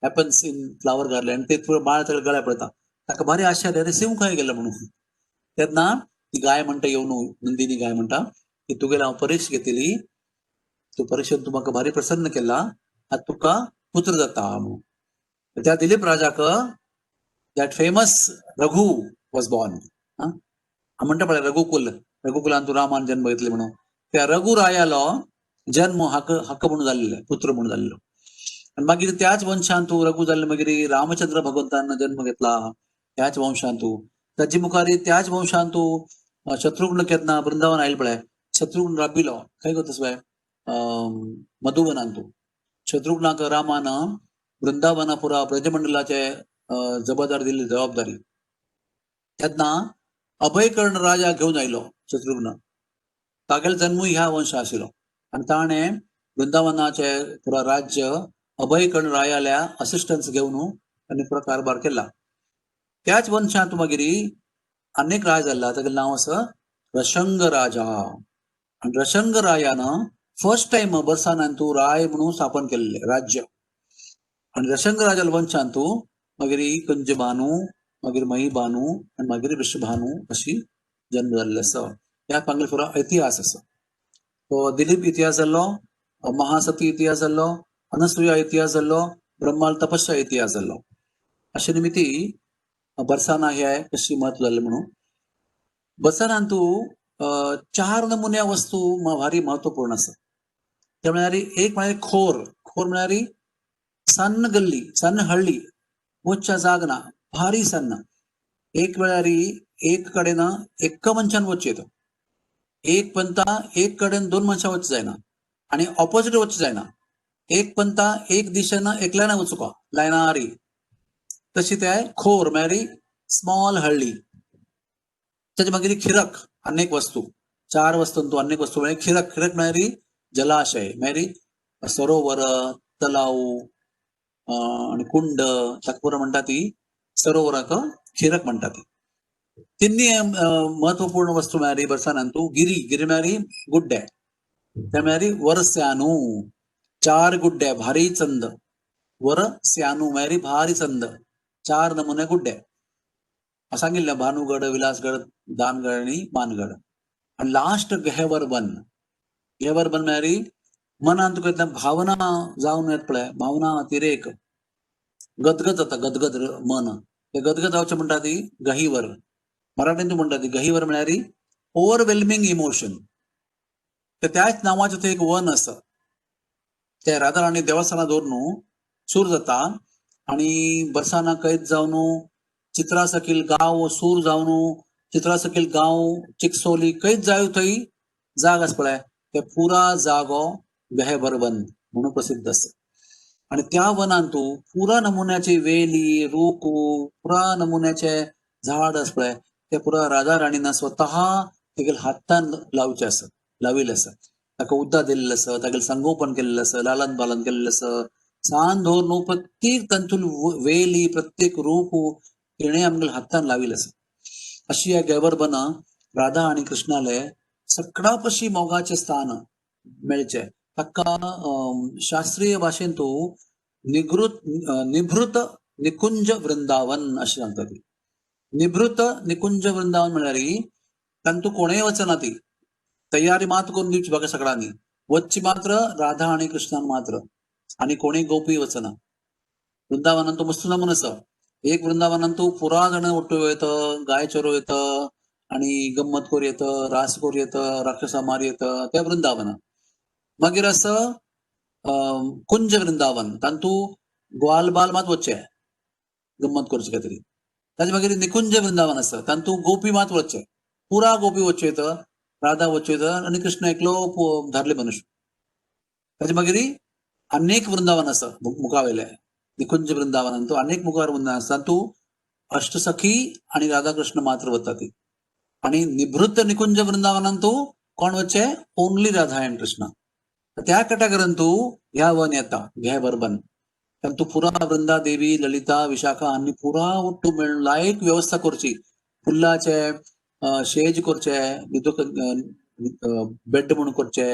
हॅपन्स इन फ्लावर गार्लँड ते माळ सगळं गळ्या पडता ताका भारी आश्चर्य अरे सिंह खंय गेला म्हणून तेन्ना ती गाय म्हणटा येवन नंदिनी गाय म्हणटा की तुगेले हांव परीक्षा घेतली तू परीक्षेत तू म्हाका भारी प्रसन्न केला आता तुका पुत्र जाता म्हणून त्या दिलीप राजाक that famous Raghu was born म्हणटा पळय रघुकुलान तू रामान जन्म घेतले म्हणून त्या रघुरायालो जन्म हक्क म्हणून जाल्ले पुत्र म्हणून जाल्लो आणि मागीर त्याच वंशान तू रघु जाल्ले मागीर रामचंद्र भगवंतान जन्म घेतला त्याच वंशान तू ताचे मुखारी त्याच वंशान तू शत्रुघ्न केन्ना वृंदावन आयल पळय शत्रुघ्न राबिलो खंय गो तसो मधुवनान तू शत्रुघ्नाक रामान वृंदावना पुरा ब्रजमंडलाचे जबाबदारी दिल्ली जबाबदारी तेन्ना अभयकर्ण राजा घेऊन आयलो शत्रुघ्न तागेलो जन्मूय ह्या वंश आशिल्लो आणि ताणें वृंदावनाचे पुरा राज्य अभयकर्ण रायाल्या असिस्टन्स घेवन ताणें पुरा कारभार केला त्याच वंशांत मागीर अनेक राय जाल्ला तागेलें नांव आसा रशंग राजा आणि रशंग रायानं फर्स्ट टाइम बर्सानान तू राय म्हणून स्थापन केलेले राज्य आणि रशंग राजा वंशान तू मागीर कंजबानू मागीर महीबानू आणि मागीर वृषभानू अशी जन्म जाल्ले आसा ह्या पांगले पुरा इतिहास आसा तो दिलीप इतिहास जाल्लो महासती इतिहास जाल्लो अनसुया इतिहास जाल्लो ब्रह्माल तपस्या इतिहास जाल्लो अशे निमित्ती बर्साना हे कशी महत्व जाल्ले म्हणून बर्सानान तू 4 नमुन्या वस्तू भारी महत्वपूर्ण आसा ते म्हळ्यार एक म्हळ्यार खोर म्हळ्यार सन्न गल्ली सन्न हळ्ळी वचच्या जाग ना भारी सन्न एक म्हळ्यार एक कडेन एक्क मनशान वचचें येता एक पंथा एक कडेन 2 मनशां वचचें जायना आणि ऑपोजिट वचचें जायना एक पंथा एक दिशेन एकल्यान वचुका लायनारी तशी ते खोर म्हळ्यार स्मॉल हळ्ळी त्याच्या मागीर खिरक अनेक वस्तू 4 वस्तूंतू अनेक वस्तू म्हळ्यार खिरक म्हळ्यार जलाशय मेरी सरोवर तलाव आणि कुंड ताका पुरो म्हणटा ती सरोवराक खिरक म्हणटा ती तिन्नी महत्वपूर्ण वस्तू मेळ्ळी बर्सानांतू गिरी मेळ्ळी गुड्डे ते मेळ्ळी वर्स्यानू 4 गुड्डे भारी चंद वर्स्यानू मेळ्ळी भारी चंद 4 नमुने गुड्डे सांगिल्लें भानुगड विलासगड दानगड आणि मानगड आणि लास्ट गेहवर्बन मेळ्ळी मनान तुका भावना जावन येत पळय भावना तिरेक गदगद जाता गदगद मन ते गदगद जावचें म्हणटा ती गहिवर मराठीन तू म्हणटा ती गहिवर म्हळ्यार ओव्हरवेल्मिंग इमोशन त्याच नावाचें थंय एक वन आसा ते राधा राणी देवस्थानां दवरून सूर जाता आणि बर्साना कैद जावन चित्रा सकील गांव सूर जावन चित्रा सकील गांव चिकसोली कैद जाय थंय जाग आसा पळय ते पुरा जागो गेहबरवन म्हणून प्रसिद्ध आसा आणि त्या वनान तू पुरा नमुन्याची वेली रूख पुरा नमुन्याचे झाड आसा पळय ते पुरा राधा राणीन स्वतः तेगेल हातान लावचे आसा लाविल्ले आसा ताका उदक दिल्लें आसा तागेलें संगोपन केल्लें आसा लालन पालन केल्लें आसा सान धरून प्रत्येक तांतून वेली प्रत्येक रूख तिणें आमगेल्या हातान लाविल्लें आसा अशी ह्या गेहबरवन राधा आणि कृष्णाले सगळा पशी मोगाचे स्थान मेळचे ताका शास्त्रीय भाशेन तू निभृत निकुंज वृंदावन अशें सांगता ती निभृत निकुंज वृंदावन म्हळ्यार तांतू कोणेय वचना ती तयारी मात करून दिवची बाकी सगळ्यांनी वचची मात्र राधा आणि कृष्णान मात्र आणि कोणी गोपी वचना वृंदावनान तो मस्त नमुनो आसा एक वृंदावनान तू पुरा जाण उठ्ठो येत गाय चोरो येत आणि गम्मत कोर येत रास कोर येत राक्षसा मार येत त्या वृंदावनान मागीर असं कुंज वृंदावन तांतू ग्वाल बाल मात वच्चे गम्मत करचे काय तरी ताजे मागीर निकुंज वृंदावन आसा तांतू गोपी मात वच्चे पुरा गोपी वच्चे येत राधा वच्चे येत आणि कृष्ण एकलो धारले मनुष्य ताजे मागीर अनेक वृंदावन आसा मुखावेले निकुंज वृंदावन तो अनेक मुखार वृंदावन आसा तांतू अष्टसखी आणि राधा कृष्ण मात्र वता ती आणि निभृत निकुंज वृंदावनान तू कोण वच्चे ओनली राधा अँड कृष्ण त्या कॅटेगरीन तू ह्या वन येता गेहबरवन कारण तू पुरा वृंदा देवी ललिता विशाखा आणि पुरा उट्टू मेळून लायक व्यवस्था करची फुल्लाचे शेज करचे बेड म्हणून करचे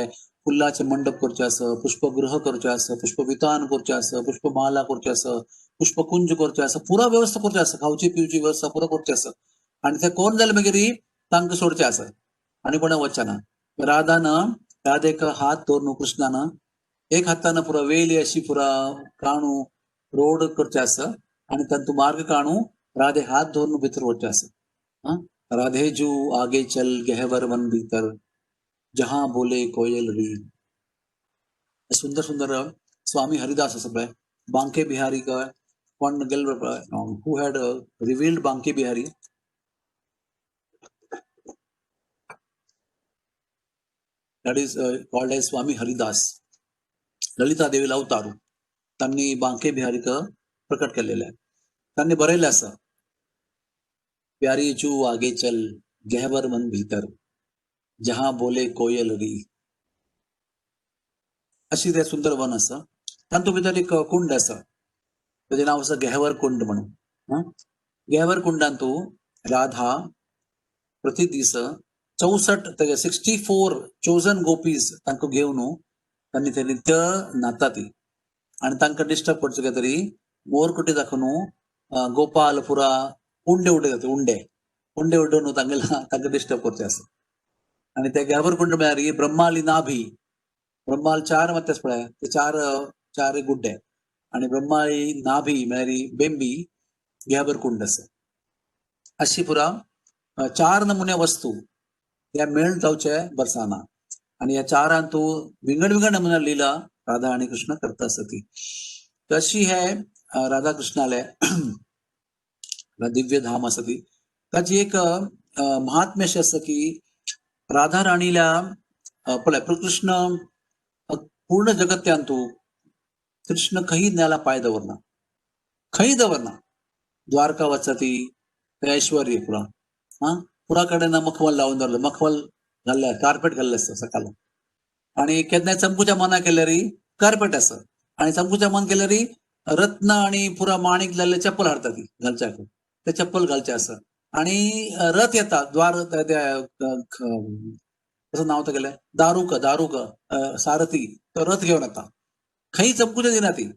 फुल्लाचे मंडप करचे आसा पुष्पगृह करचे आसा पुष्पवितान करचे आसा पुष्पमाला करचे आसा पुष्पकुंज करचे आसा पुरा व्यवस्था करचे आसा खावची पिवची व्यवस्था पुरा करचे आसा आणि ते कोण जाले मागीर तांकां सोडचे आसा आणि कोणा वचना राधान राधेक हात धरून कृष्णान एक हातान पुरा वेली अशी पुरा काणू रोड करचे आसा आणि तांतू मार्ग काणू राधे हात धरून भितर वचचे आसा राधे जू आगे चल गेहबरवन भीतर जहां बोले कोयल री सुंदर सुंदर स्वामी हरिदास आसा पळय बांके बिहारी कोण गेल who had revealed Banke Bihari that is called as Swami Haridas Lalita देवीला अवतारू त्यांनी बांके बिहारीक प्रकट केलेले आहे त्यांनी बरयले आसा प्यारी चू आगे चल गेहबर मन भीतर जहां बोले कोयल री अशी ते सुंदर वन आसा तांतू भितर एक कुंड आसा ताचें नांव आसा गेहवर कुंड म्हणून गेहवर कुंडान तू राधा प्रति दीस 64 चोजन गोपीज तांकां घेवन तांणी ते नित्य नाता ती आणि तांकां डिस्टर्ब करचे काय तरी मोरकुटी दाखोवन गोपाल पुरा उंडे उडे जाता उंडे उडोवन तांकां डिस्टर्ब करचे आसा आणि ते गेहवर कुंड म्हळ्यार ब्रह्माली नाभी ब्रह्माल 4 मात्ते पळय ते चार गुड्डे आणि ब्रह्माली नाभी म्हळ्यार बेंबी गेहवर कुंड आसा अशी पुरा 4 नमुने वस्तू या मेळ जावचे बरसाना आणि या 4 तू विंगड विंगड नमुना लीला राधा आणि कृष्ण करता आसा ती तशी हे राधा कृष्णाले दिव्य धाम आसा ती ताची एक महात्म्य अशें आसा की राधा राणीला पळय कृष्ण पूर्ण जगत्यान तू कृष्ण खंय नेला पांय दवरना खंय दवरना द्वारका वचता ती ऐश्वर्य पुरा पुरा कडेन मखमल लावून दवरले मखमल घाल्ले कार्पेट घाल्ले आसता सकाळ आणि केन्नाय चंपूच्या मना केल्यारी कार्पेट आसा आणि चंपूच्या मन केल्यारी रत्न आणि पुरा माणिक जाल्ले चप्पल हाडटा ती घालच्याक ते चप्पल घालचे आसा आणि रथ येता द्वार कसं नाव तर गेलं दारुक सारथी तो रथ घेऊन येता खंय चंपूच्या दिना ती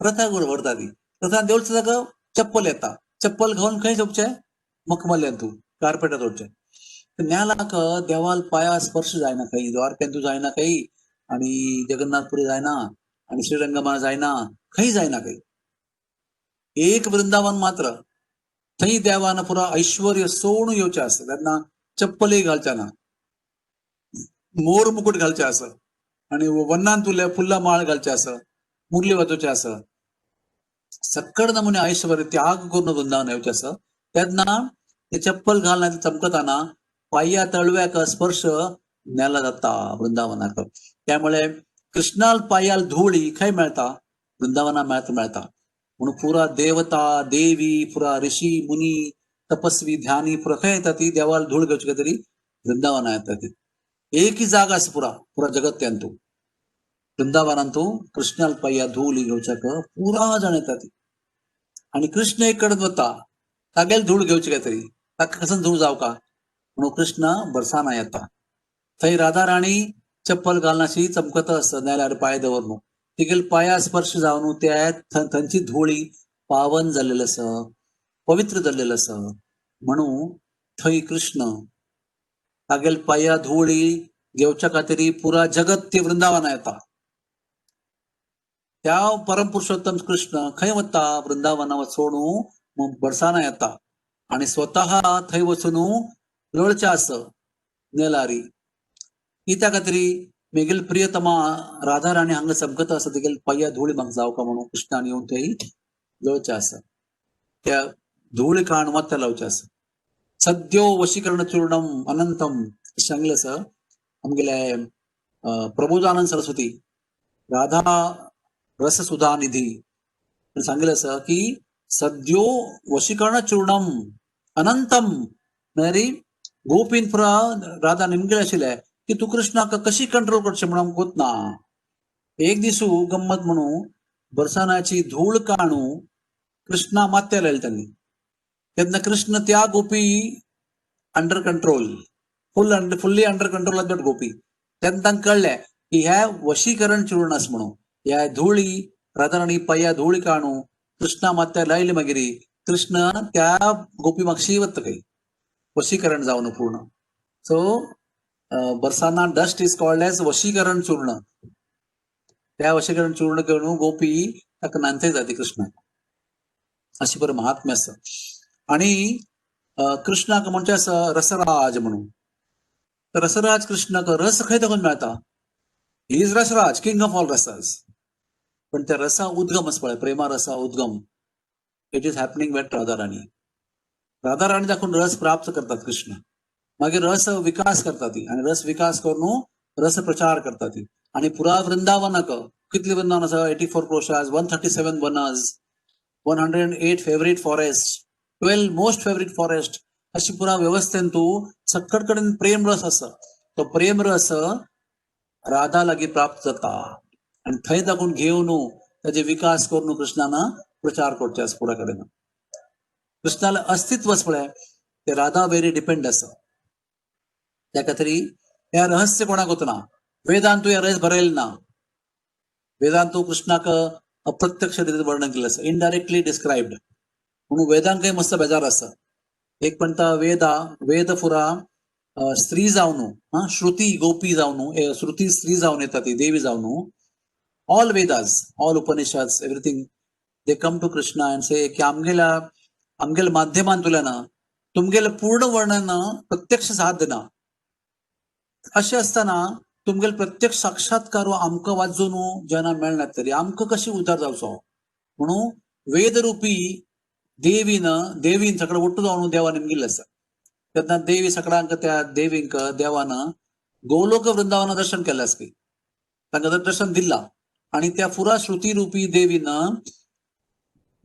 रथाक व्हरता ती रथान देवळच्या जागा चप्पल येता चप्पल घेऊन खंय सोपचे मखमल्यान तू कार्पेटात सोडचे न्यालाक देवाल पाया स्पर्श जायना काही द्वारकेंतू जायना काही आणि जगन्नाथपुरी जायना आणि श्रीरंगमा जायना खंय जायना काही एक वृंदावन मात्र थंय देवान पुरा ऐश्वर्य सोडून येवचे आसा तेन्ना चप्पलय घालचे ना मोर मुकुट घालचे आसा आणि वन्नान तुले फुल्ला माळ घालचे आसा मुरली वाजोवचे आसा सक्कड नमुने ऐश्वर्य त्याग करून वृंदावन येवचे आसा तेन्ना ते चप्पल घालना चमकताना पाया तळव्याक स्पर्श नेला जाता वृंदावनाक त्यामुळे कृष्णाल पायाल धूळ ही खंय मेळटा वृंदावना मेळता म्हणून पुरा देवता देवी पुरा ऋषी मुनी तपस्वी ध्यानी पुरा खंय येता ती देवाल धूळ घेवची तरी वृंदावना येता ती एक ही जागा आसा पुरा जगत्यांतू वृंदावनांतू कृष्णाल पाया धूळ ही घेवच्याक पुरा जाण येता ती आणि कृष्ण एक कडेन वता तागेल धूळ घेवची काय तरी ताका कसं धूळ जावका म्हणून कृष्ण बरसाना येता थंय राधा राणी चप्पल घालनाशी चमकत आसता नाल्यार पांय दवरून तिगेल पाया स्पर्श जावन त्या थंयची धूळी पावन जाल्लेलो आसा पवित्र जाल्लेलो आसा म्हणून थंय कृष्ण तागेल पाया धूळी घेवच्या खातीर पुरा जगत ते वृंदावना येता त्या परमपुरुषोत्तम कृष्ण खंय वता वृंदावना सोडून बरसाना येता आणि स्वतः थंय वचून लोळचे आसा नेलारी कित्या खातीर मेगेल प्रियतमा राधा राणी हांगा चमकत आसा तेगेल पाया धूळ म्हाका जावका म्हणून कृष्णान येवन थंय लोळचे आसा त्या धूळ काण वत्ता लावचे आसा सद्यो वशीकरण चूर्णम अनंतम सांगले आसा आमगेले प्रबोधानंद सरस्वती राधा रस सुधा निधी सांगितलं आसा की सद्यो वशीकरण चूर्णम अनंतम म्हळ्यार गोपीन पुरा राधा निमगेले आशिल्ले की तू कृष्णाक कशी कंट्रोल करचे म्हणून कोतना एक दिसू गंमत म्हणून बरसानाची धूळ काणू कृष्णा मात्या लायली त्यांनी तेन्ना कृष्ण त्या gopi under control fully under control that gopi तेन्ना तांकां कळ्ळें की ह्या वशीकरण चूर्ण आसा म्हणून ह्या धुळी राधाराणी पाया धूळ काणू कृष्णा मात्या लायली मागीर कृष्ण त्या गोपी मागशी वता काही वशीकरण जावन पूर्ण so Barsana dust is called as वशीकरण चूर्ण त्या वशीकरण चूर्ण घेवन गोपी ताका नांथय जाती कृष्णाक अशी बरं महात्म्य आसा आणि कृष्णाक म्हणचे आसा रसराज म्हणून तर रसराज कृष्णाक रस खंय तकून मेळटा he is Rasraj king of all rasas पण त्या रसा उद्गम आसा पळय प्रेमा रसा उद्गम it is happening wait Radha Rani दाखवून रस प्राप्त करतात कृष्ण मागीर रस विकास करता ती आणि रस विकास करून रस प्रचार करता ती आणि पुरा वृंदावनाक कितली वृंदावन आसा 84 क्रोशास 137 वनस 108 favourite forest 12 most favourite forest अशी पुरा व्यवस्थेन तू सक्कड कडेन प्रेम रस आसा तो प्रेम रस राधा लागी प्राप्त जाता आणि थंय दाखवून घेवन ताजे विकास करून कृष्णान प्रचार करचे आसा पुरा कडेन कृष्णाला अस्तित्व पळय ते राधा वेरी डिपेंड आसा त्या खातीर हे रहस्य कोणाक वतना वेदांतू हे रहस्य बरयलें ना वेदांतू कृष्णाक अप्रत्यक्ष रितीन वर्णन केलें आसा इनडायरेक्टली डिस्क्रायब्ड म्हणून वेदांकय मस्त बेजार आसा एक म्हणटा वेद पुरा स्त्री जावन श्रुती गोपी जावन श्रुती स्त्री जावन येता ती देवी जावन all Vedas all Upanishads everything they come to Krishna and say की आमगेल माध्यमांतल्यान तुमगेले पूर्ण वर्णन प्रत्यक्ष साध्य ना अशें आसतना तुमगेले प्रत्यक्ष साक्षात्कार आमकां वाचून जेन्ना मेळना तरी आमकां कशी उद्धार जावचो म्हणून वेदरुपी देवीन सगळं ओट्टू जावन देवान निमगिल्लें आसा तेन्ना देवी सगळ्यांक त्या देवींक देवान गोलोक वृंदावन दर्शन केल्लें आसपी तांकां दर्शन दिलां आणि त्या पुरा श्रुती रुपी देवीन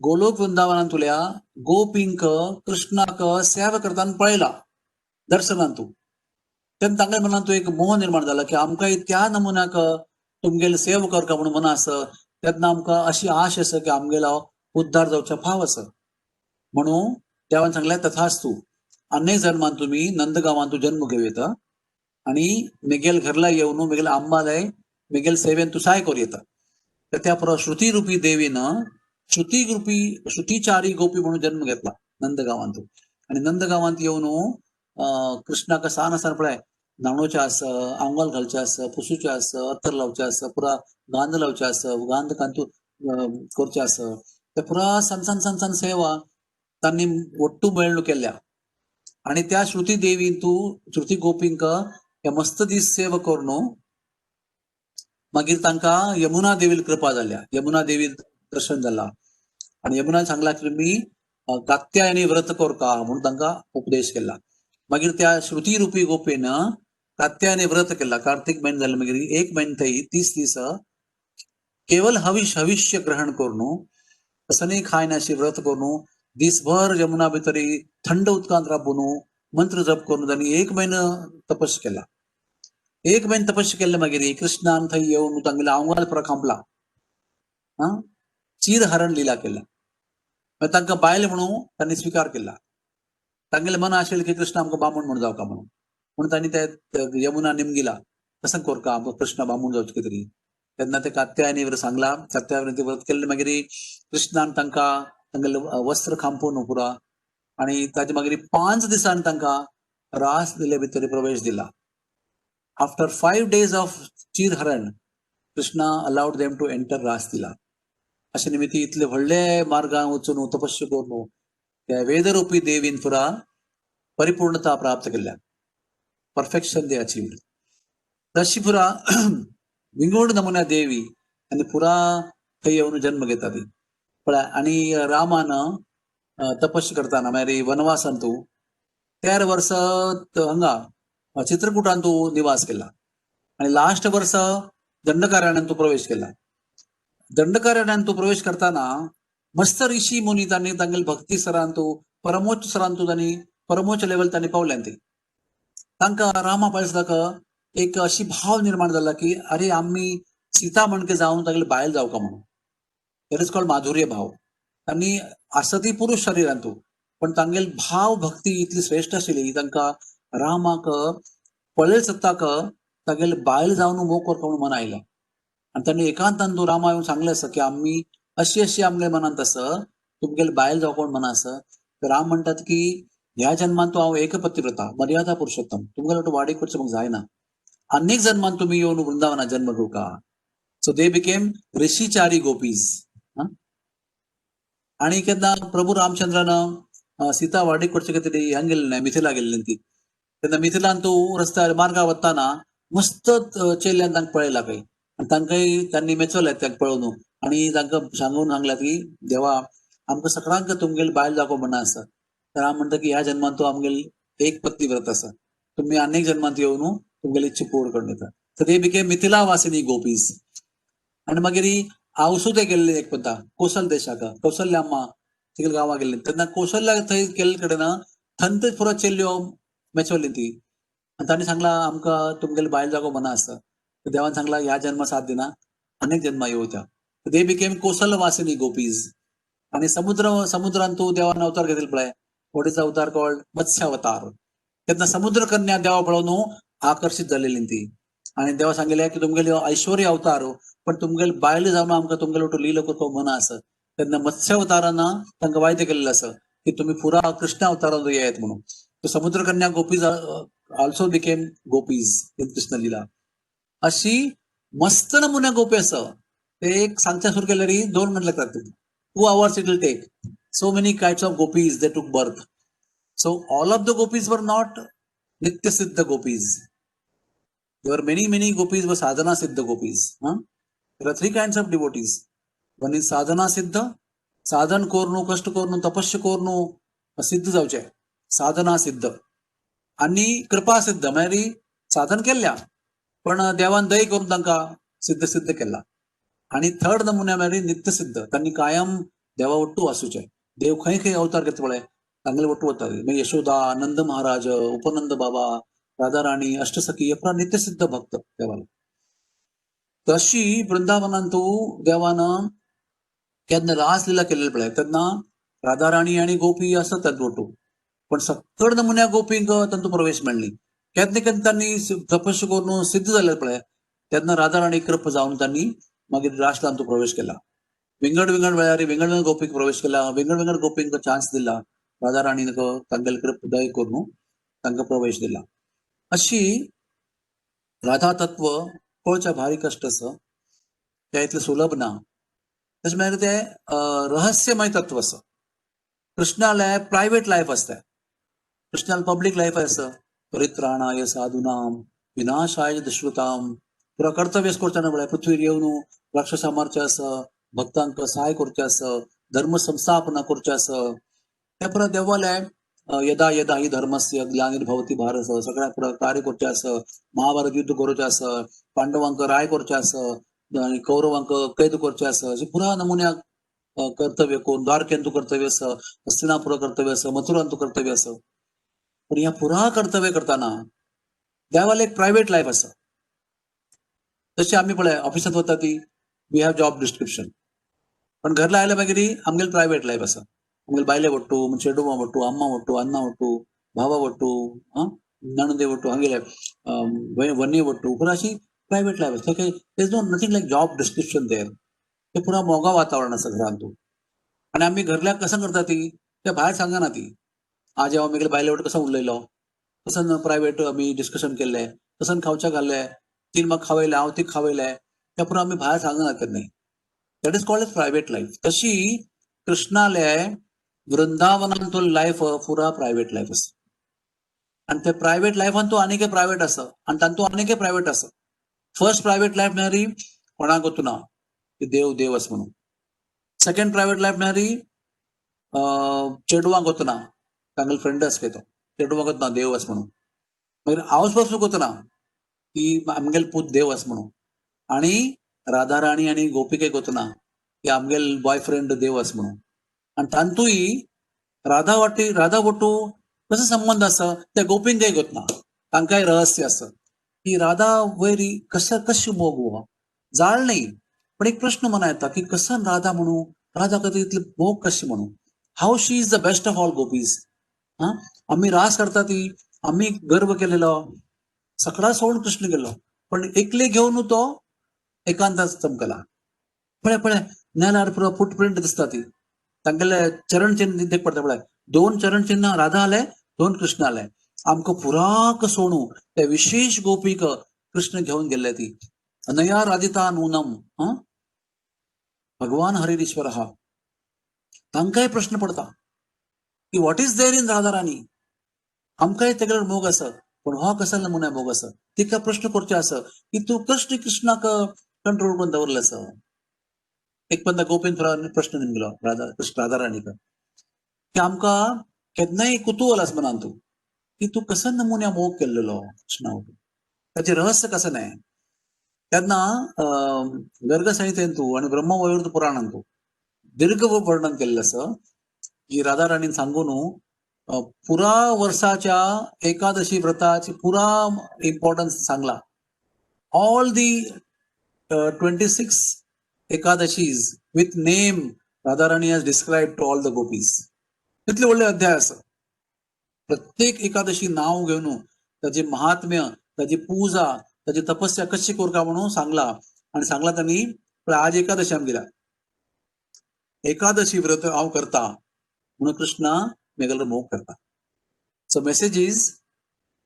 गोलोक वृंदावनांतल्या गोपींक कृष्णाक सेवा करताना पळयला दर्शनांतू तेन्ना तांगे मनात तो एक मोह निर्माण जाला की आमकां त्या नमुन्याक तुमगेले सेवा करता म्हणून मना आसा. तेन्ना आमकां अशी आश आसा की आमगेलो उद्धार जावचो फाव आसा. म्हणून देवान सांगलें तथास्तु. अनेक जन्मान तुम्ही नंदगावान तू जन्म घेऊ येता आणि मिगेल घरला येऊन मिगेल आंबालाय मिगेल सेवेन तू साय करू येता. तर त्या परवा श्रुती रूपी देवीनं श्रुतीचारी गोपी म्हणून जन्म घेतला नंदगावांत. आणि नंदगावांत येऊन कृष्णाक सान आसतना पळय न्हाणोवचें आसा, आंगाल घालचें आसा, पुसूचें आसा, अत्तर लावचें आसा, पुरा गांध लावचें आसा, गांध कांतू करचें आसा. ते पुरा सान सेवा तांणी ಒಟ್ಟು बेळणू केल्या. आणि त्या श्रुती देवीन तू श्रुती गोपींक हे मस्त दीस सेवा करून मागीर तांकां यमुना देवील कृपा जाल्या. यमुना देवी दर्शन जाला आणि यमुनान सांगला की तुम्ही कात्यायनी व्रत करता म्हणून तांकां उपदेश केला. मागीर त्या श्रुती रूपी गोपीन कात्यायनी व्रत केला. कार्तिक महिने जाले मागीर 1 महिने थंय 30 दीस केवल हविष्य ग्रहण करून कसनय खायना अशी व्रत करून दिसभर यमुना भितरी थंड उदकांत राबून मंत्र जप करून त्यांनी 1 महिना तपस केला. 1 महिने तपस केले मागीर कृष्णान थंय येऊन तांगेले आंगाल पुरा खांपला. चीर हरण लिला केला. तांकां बायल म्हणून तांणी स्वीकार केला. तांगेले मन आशिल्लें की कृष्ण आमकां बामण म्हणून जावका म्हणून तांणी ते यमुना निमगिला कसं करका आमकां कृष्ण बामण जावचें कितें तरी. तेन्ना ते कात्यायनी सांगला. कात्यायनी व्रत केल्ले मागीर कृष्णान तांकां तांगेले वस्त्र खांपून पुरा आणि ताजे मागीर 5 दिसांनी तांकां रास दिले भितर प्रवेश दिला. आफ्टर 5 days ऑफ चीर हरण Krishna allowed them to enter रास दिला. अशे निमित्त इतले व्हडले मार्गान वचून तपस्या करून त्या वेदरूपी देवीन पुरा परिपूर्णता प्राप्त केल्या. परफेक्शन दे अचीव्ड. तशी पुरा विंगड नमुन्या देवी आणि पुरा थंय येऊन जन्म घेता ती पळय. आणि रामान तपस्या करताना मागीर वनवासान तू 13 वर्स हांगा चित्रकूटान तू निवास केला आणि लास्ट वर्स दंडकारण्यान तू प्रवेश केला. दंडकारण्यान तू प्रवेश करताना मस्त ऋषी मुनी तांणी तांगेले भक्ती सरान तू परमोच्च सरान तू तांणी परमोच्च लेवल तांणी पावल्यान ती. तांकां रामा पळयसदाक एक अशी भाव निर्माण जाला की अरे आम्ही सीता म्हणके जावन तांगेले बायल जावका म्हणून. दॅट इज कॉल्ड माधुर्य भाव. तांणी आसा ती पुरुष शरिरान तू पण तांगेली भाव भक्ती इतली श्रेष्ठ आशिल्ली तांकां रामाक पळय सत्ताक तांगेले बायल जावन मोग करता म्हणून मन आयलें. आणि तांणी एकांतान तू रामा येवन सांगलें आसा की आम्ही अशी आमगे मनांत आसा तुमगेले बायल जावं कोण मना आसा. तर राम म्हणटात की ह्या जन्मान तू हांव एकपतिव्रता मर्यादा पुरुषोत्तम तुमगेलो वाडी करचें म्हाका जायना. अनेक जन्मान तुम्ही येवन वृंदावनात जन्म घेवका. So they became Rishichari gopis. आणि केन्ना प्रभू रामचंद्रान सीता वाडी करचे कितें हांगा गेल्ली न्हय मिथिला गेल्ली ती. तेन्ना मिथिलान तूं रस्त्यार मार्गार वताना मस्त चेल्ल्यान तांकां पळयला खंय आणि तांकांय तांणी मेचवल्यात तांकां पळोवन आणि तांकां सांगून सांगल्यात की देवा आमकां सगळ्यांक तुमगेली बायल जावपा म्हणा आसा. तर राम म्हणटा की ह्या जन्मान तूं आमगेली एक पत्नी व्रत आसा. तुम्ही अनेक जन्मांत येवन तुमगेली इच्छा पूर्ण करून येता. तर ते बिकेम मिथिला वासिनी गोपीज. आणि मागीर हांव ते गेल्ले एक पत्ता कौशल देशाक कौशल्या अम्मा तिगेले गांवां गेल्ली तेन्ना कौशल्या थंय गेल्ले कडेन थंय पुरो चेल्ल्यो मेचवली ती. आणि तांणी सांगला आमकां तुमगेले बायल जागो मना आसा. देवान सांगला ह्या जन्म साथ दिना अनेक जन्मा येवच्या. They became Kaushal Vasini gopis. आणि समुद्रान तू देवान अवतार घेतले पळय व्हॉट इज अवतार कॉल्ड मत्स्य अवतार. तेन्ना समुद्र कन्या देवा पळोवन आकर्षित जालेली ती. आणि देवा सांगले की तुमगेले ऐश्वर्य अवतार पण तुमगेले बायल जावन आमकां तुमगेलो लीला करपाक मना आसा. तेन्ना मत्स्य अवतारान तांकां वायदे केल्लें आसा की तुम्ही पुरा कृष्ण अवतारान येयात म्हणून. समुद्र कन्या gopis also became gopis in Krishna lila. अशी मस्त नमुन्या गोपी आसा. ते एक सांगच्या सुरू केल्यार 2 मिनट लागतात. 2 hours it will take. So many kinds of gopis they took birth. So all of the gopis were not Nitya Siddha gopis. There were many gopis were sadhana siddha gopis. There are 3 kinds of devotees. One is sadhana siddha. साधन करून कष्ट करून तपस्या करून सिद्ध जावचे साधना सिद्ध. आणि कृपा सिद्ध म्हळ्यार साधन केल्या पण देवान दय करून तांकां सिद्ध केला. आणि थर्ड नमुन्या म्हळ्यार नित्य सिद्ध. तांणी कायम देवा वट्टू आसूचे. देव खंय अवतार घेता पळय तांगेले वट्टू वता. मागीर यशोदा नंद महाराज उपनंद बाबा राधा राणी अष्टसखी हे पुरा नित्यसिद्ध भक्त देवाला. तशी वृंदावनात देवानं केन्ना रासलीला केलेली पळय तेन्ना राधा राणी आणि गोपी असतात तातूंत, पण सकड नमुन्या गोपींक तातूंत प्रवेश मेळ्ळी. केन्ना केन्ना तांणी तपस्या करून सिद्ध जाले पळय तेन्ना राधा राणी कृप जावन तांणी मागीर रासलांत प्रवेश केला. विंगड विंगड वेळार विंगड विंगड गोपीक प्रवेश केला, विंगड विंगड गोपींक चान्स दिला. राधा राणीन तांगेले कृप दय करून तांकां प्रवेश दिला. अशी राधा तत्व कोळच्या भारी कष्ट आसा, त्या इतलें सुलभ ना. तशें म्हळ्यार तें रहस्यमय तत्व आसा. कृष्णाले प्रायवेट लायफ आसता, कृष्णाल पब्लीक लायफ आसा. परित्राणाय साधूनाम विनाशाय दुष्कृताम. पुरा कर्तव्यच करचें ना म्हळ्यार पृथ्वीर येवन राक्षसां मारचें आसा, भक्तांक सहाय करचें आसा, धर्म संस्थापना करचें आसा. त्या पुरा देवाले यदा यदा ही धर्मस्य ग्लानिर्भवति भारत सगळ्या पुरा कार्य करचें आसा. महाभारत युद्ध करचें आसा, पांडवांक राय करचें आसा आनी कौरवांक कैद करचें आसा. अशें पुरा नमुन्याक कर्तव्य करून द्वारकेंत कर्तव्य आसा, हस्तिनापुरा कर्तव्य आसा, मथुरांत कर्तव्य आसा. पण ह्या पुरा कर्तव्य करताना देवाले एक प्रायवेट लायफ आसा. तशें आमी पळय ऑफिसांत वता ती वी हॅव जॉब डिस्क्रिप्शन, पण घरला आयल्या मागीर आमगेली प्रायवेट लायफ आसा. आमगेले बायले वट्टू, चेडूमा वट्टू, अम्मा वट्टू, अण्णा वट्टू, भावा वट्टू, नणंदे वट्टू, हांगेले वन्नी वट्टू, पुरा अशी प्रायवेट लायफ आसा. There is no nothing like job description there. ते पुरा मोगा वातावरण आसा घरांत. आनी आमी घरल्याक कसं करता ती ते भायर सांगना ती. आज हांव म्हगेले बायले वट्ट कसो उलयलो, तसन प्रायवेट आमी डिस्कशन केल्लें, तसन खावचें घाल्लें, तीन म्हाका खावयलें, हांव तीक खावयलें, तें पुरो आमी भायर सांगना केन्नाय. That is called as private life. तशी कृष्णाले वृंदावनांत तो लायफ पुरा प्रायवेट लायफ आसा. आनी ते प्रायवेट लायफान तो आनीक प्रायवेट आसा आनी तातूंत आनीक प्रायवेट आसा. फर्स्ट प्रायवेट लायफ म्हळ्यार कोणाक गोतूना की देव देव आसा म्हणून. सेकंड प्रायवेट लायफ म्हळ्यार चेडवांक गोतूना, तांगेलो फ्रेंड आसा पळय तो चेडवांक गोतूना देव आसा म्हणून. मागीर हावस पासून गोतूना की आमगेलो पूत देव आसा म्हणून. आनी राधा राणी आनी गोपिके गोतूना की आमगेलो बॉयफ्रेंड देव आसा म्हणून. आनी तांतूय राधा वट्टू कसो संबंध आसा त्या गोपींकय गोतना. तांकांय रहस्य आसा की राधा वयर कशी मोग हो जाळ न्ही, पण एक प्रश्न मना येता की कसन राधा म्हणू, राधा खातीर इतले मोग कशी म्हणू. How she is the best of all gopis. आम्ही रास करता ती आम्ही गर्व केलेलो, सगळा सोडून कृष्ण गेलो, पण एकले घेऊन तो एकांतात चमकला. पळय पळय नेल्यार पुरो फुटप्रिंट दिसता ती. तांगेले चरण चिन्ह देख पडटा पळय, 2 चरण चिन्ह राधा आले, 2 कृष्ण आले. आमकां पुराक सोडू त्या विशेष गोपीक कृष्ण घेऊन गेले ती. अनया राधिता नूनम भगवान हरिश्वर हा. तांकांय प्रश्न पडता की what is there in Radha Rani. आमकांय तेगेलो मोग आसा, पण हो कसो नमुन्या मोग आसा. तिका प्रश्न करचे आसा की तू कृष्णाक कंट्रोल करून दवरले आसा. एक बंदा गोपीन प्रश्न निमगलो राधा राणीक की आमकां केन्नाय कुतूहल आसा मनांत की तू कसो नमुन्या मोग केल्लो कृष्णाक, ताचे रहस्य कसं नाही. तेन्ना गर्ग संहितेंत आणि ब्रह्मवैवर्त पुराणांत दीर्घ वर्णन केल्लें आसा की राधा राणीन सांगून पुरा वर्षाच्या एकादशी व्रताची पुरा इम्पॉर्टन्स सांगला. All the 26 Ekadashis with name Radha Rani has describe to all the gopis. इतले व्हडले अध्याय आसा. प्रत्येक एकादशी नाव घेवन ताचे महात्म्य, ताची पूजा, ताची तपस्या कशी करता म्हणून सांगला. आणि सांगला त्यांनी आज एकादशी आमगेल्या एकादशी व्रत हांव करता म्हणून कृष्णा मेगलो मोग करता. So message is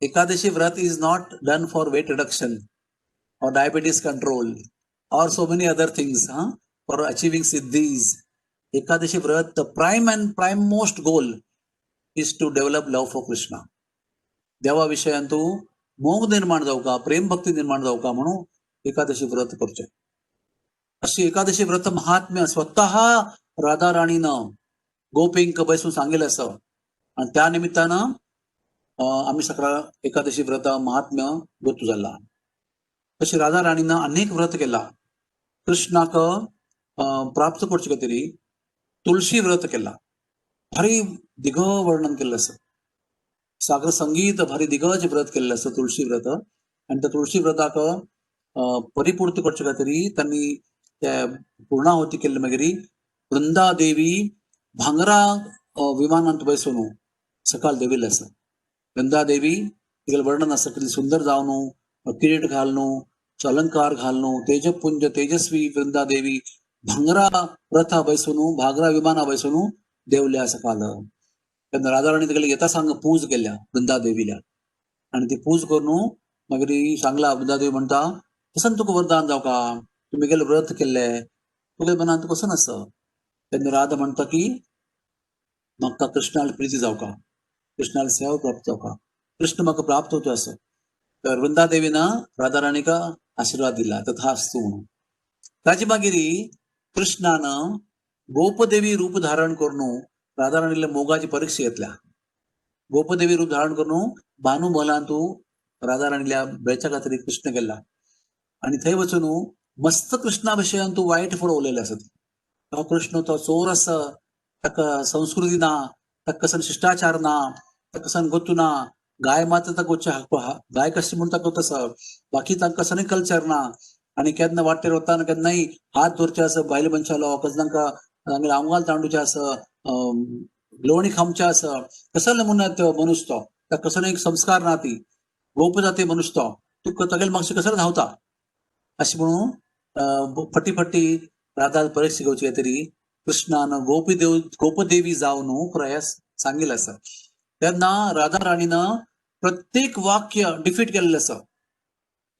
Ekadashi vrat is not done for weight reduction or diabetes control or so many other things for achieving siddhis. Ekadashi Vrat, the prime most goal is to develop love for Krishna. देवा विषयांतू मोग निर्माण जावका, प्रेम भक्ती निर्माण जावका म्हणून एकादशी व्रत करचे. अशी एकादशी व्रत महात्म्य स्वतः राधा राणीनं गोपींक बैसून सांगितलं असं. आणि त्या निमित्तानं आम्ही सगळा एकादशी व्रत महात्म्य गोतू झाला. तशी राधा राणीनं अनेक व्रत केला. कृष्णाक प्राप्त करचे खातीर तुळशी व्रत केला. भारी दिघ वर्णन केलं असं. सागर संगीत भारी दिग्गज व्रत केलेलं असतं तुळशी व्रत. आणि त्या तुळशी व्रताक परिपूर्ती करचे खातीर त्यांनी त्या पूर्णाहुती केली मागीर वृंदा देवी भांगरा विमानांत बसून सकाळ देविल्ले आसा. वृंदा देवी तिगेलें वर्णन आसा कितली सुंदर जावन किरीट घालून अलंकार घालून तेजपुंज तेजस्वी वृंदा देवी भांगरा रथा बैसून भांगरा विमाना बैसून देवल्या सकाळ. तेन्ना राजा राणी तिगेले येता सांग पूज केल्या वृंदा देवीला आणि ती पूज करून मागीर सांगला वृंदा देवी म्हणटा कसन तुका वरदान जावका, तुम्ही गेले व्रत केल्ले तुगे मनांत कसं आसा. तेन्ना राधा म्हणटा की म्हाका कृष्णाला प्रिती जावका, कृष्णाला सेवा प्राप्त जावका, कृष्ण म्हाका प्राप्त होतो असं. तर वृंदा देवीनं राधा राणीका आशीर्वाद दिला तथास्तु म्हणून. ताचे मागीर कृष्णानं गोपदेवी रूप धारण करून राधा राणीला मोगाची परीक्षा घेतल्या. गोपदेवी रूप धारण करून बानू मोलांतू राधा राणीला बेच्या खातीर कृष्ण गेला आणि थंय वचून मस्त कृष्णा विशयान तू वाईट फळ उलयले असत. तो कृष्ण तो चोर आसा, ताका संस्कृती ना, ताका कसन शिष्टाचार ना, ताका कसन गोतू ना, गाय मात गोचे गाय कशी म्हणून ताका तसं बाकी तांकां कसनय कल्चर ना. आणि केन्ना वाटेर वताना केन्नाय हात धरचे आसा बायल मनशालो, कसं तांकां आंगाल तांडूचे आसा, लोणी खामचे आसा, कसले म्हणून मनुष्य तो ताका कसनय संस्कार ना. ती गोप जाती मनुष्य तो तुका तागेले मागचे कसले धांवता अशी म्हणून फटी फटी राधा परीक्षा घेवची खातीर कृष्णानं गोपदेवी जावन प्रयास सांगिल्लो आसा. तेन्ना राधा राणीनं प्रत्येक वाक्य डिफीट केल्लें आसा.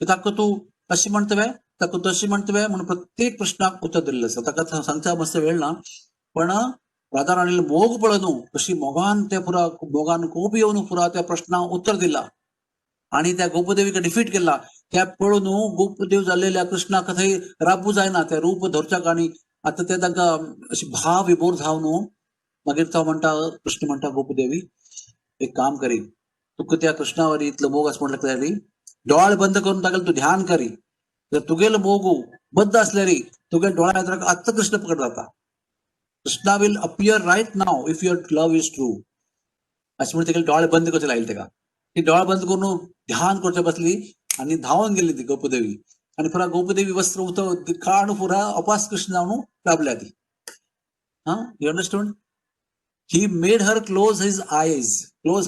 ताका तूं अशी म्हणतवे ताका तशी म्हणतवे म्हणून प्रत्येक प्रश्नाक उत्तर दिल्लें आसा. ताका सांगता मस्त वेळ ना, पण राधा राणीला मोग पळोवन कशी मोगान त्या पुरा मोगान खूब येवन पुरा त्या प्रश्नाक उत्तर दिला आणि त्या गोपदेवीका डिफीट केला. त्या पळोवन गोपदेव जाल्लेल्या कृष्णाक थंय राबू जायना त्या रूप धरच्याक. आणि आता ते तांकां अशी भाव विभोर जावन मागीर तो म्हणटा कृष्ण म्हणटा गोपदेवी एक काम करी, तुका त्या कृष्णावर इतलो मोग आसा म्हटलं तरी डोळे बंद करून तागेलें तूं ध्यान करी. जर तुगेलो मोग बद्द असल्यार तुगेल्या डोळ्या आत्ता कृष्ण प्रकट जाता. Krishna will appear right now if your love is true अशें म्हणून तिगेले डोळे बंद करचे लायले ताका. ती डोळे बंद करून ध्यान करचे बसली आणि धांवन गेली ती गोपदेवी. आणि पुरा गोपदेवी वस्त्र उत काण पुरा अपास कृष्ण जावन लाभल्या ती. You understand. He made her close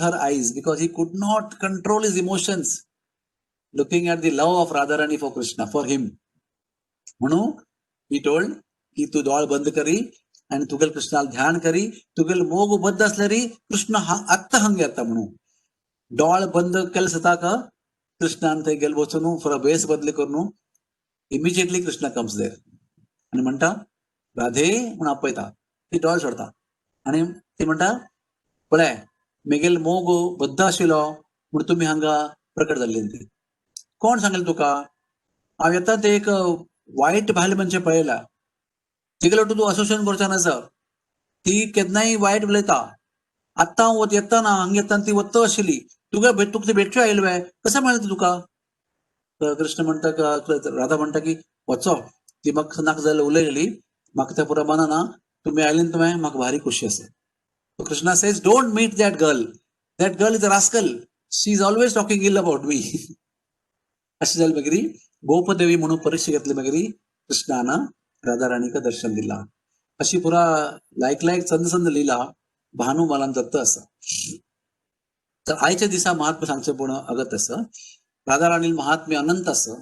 her eyes because he could not control his emotions looking at the love of Radharani for Krishna, for him. म्हणून he told की तू डोळे बंद करी आणि तुगेल कृष्णाला ध्यान करी. तुगेल मोग बद्द असल्यारी कृष्ण आत्ता हंग येता म्हणून डोळे बंद केले सताक कृष्णान थंय गेल वचून फुरा बेस बदली करून इमिजिएटली कृष्ण कम्स देर आणि म्हणटा राधे म्हणून आपयता. ती डोळे सोडता आणि ती म्हणटा पळय मेगेल मोग बद्द आशिल्लो म्हणून तुम्ही हांगा प्रकट जाल्ली. ती कोण सांगले तुका. हांव येता ते एक वायट बायल मनशे पळयला, तिगेलो तूं असोसिएशन करचा नासा. ती केन्नाय वायट उलयता. आत्ता हांव येता ना हांगा येताना ती वत्त आशिल्ली तुका ती भेटच्यो आयल्वे कशें मेळटा तुका. कृष्ण म्हणटा राधा म्हणटा की वचो ती म्हाका नाका जाल्यार उलयलेली म्हाका त्या पुरा मनाना तुम्ही आयले तुवें म्हाका भारी खुशी आसा. Krishna says don't meet that girl is a rascal, she is always talking ill about me. अशें जालें मागीर गोपदेवी म्हणून परीक्षा घेतली. मागीर कृष्णानं राधा राणीका दर्शन दिला. अशी पुरा लायक चंद लिला भानुमालान दत्त आसा. तर आयच्या दिसा महात्म्य सांगचें पूण अगत आसा. राधा राणी महात्म्य अनंत आसा.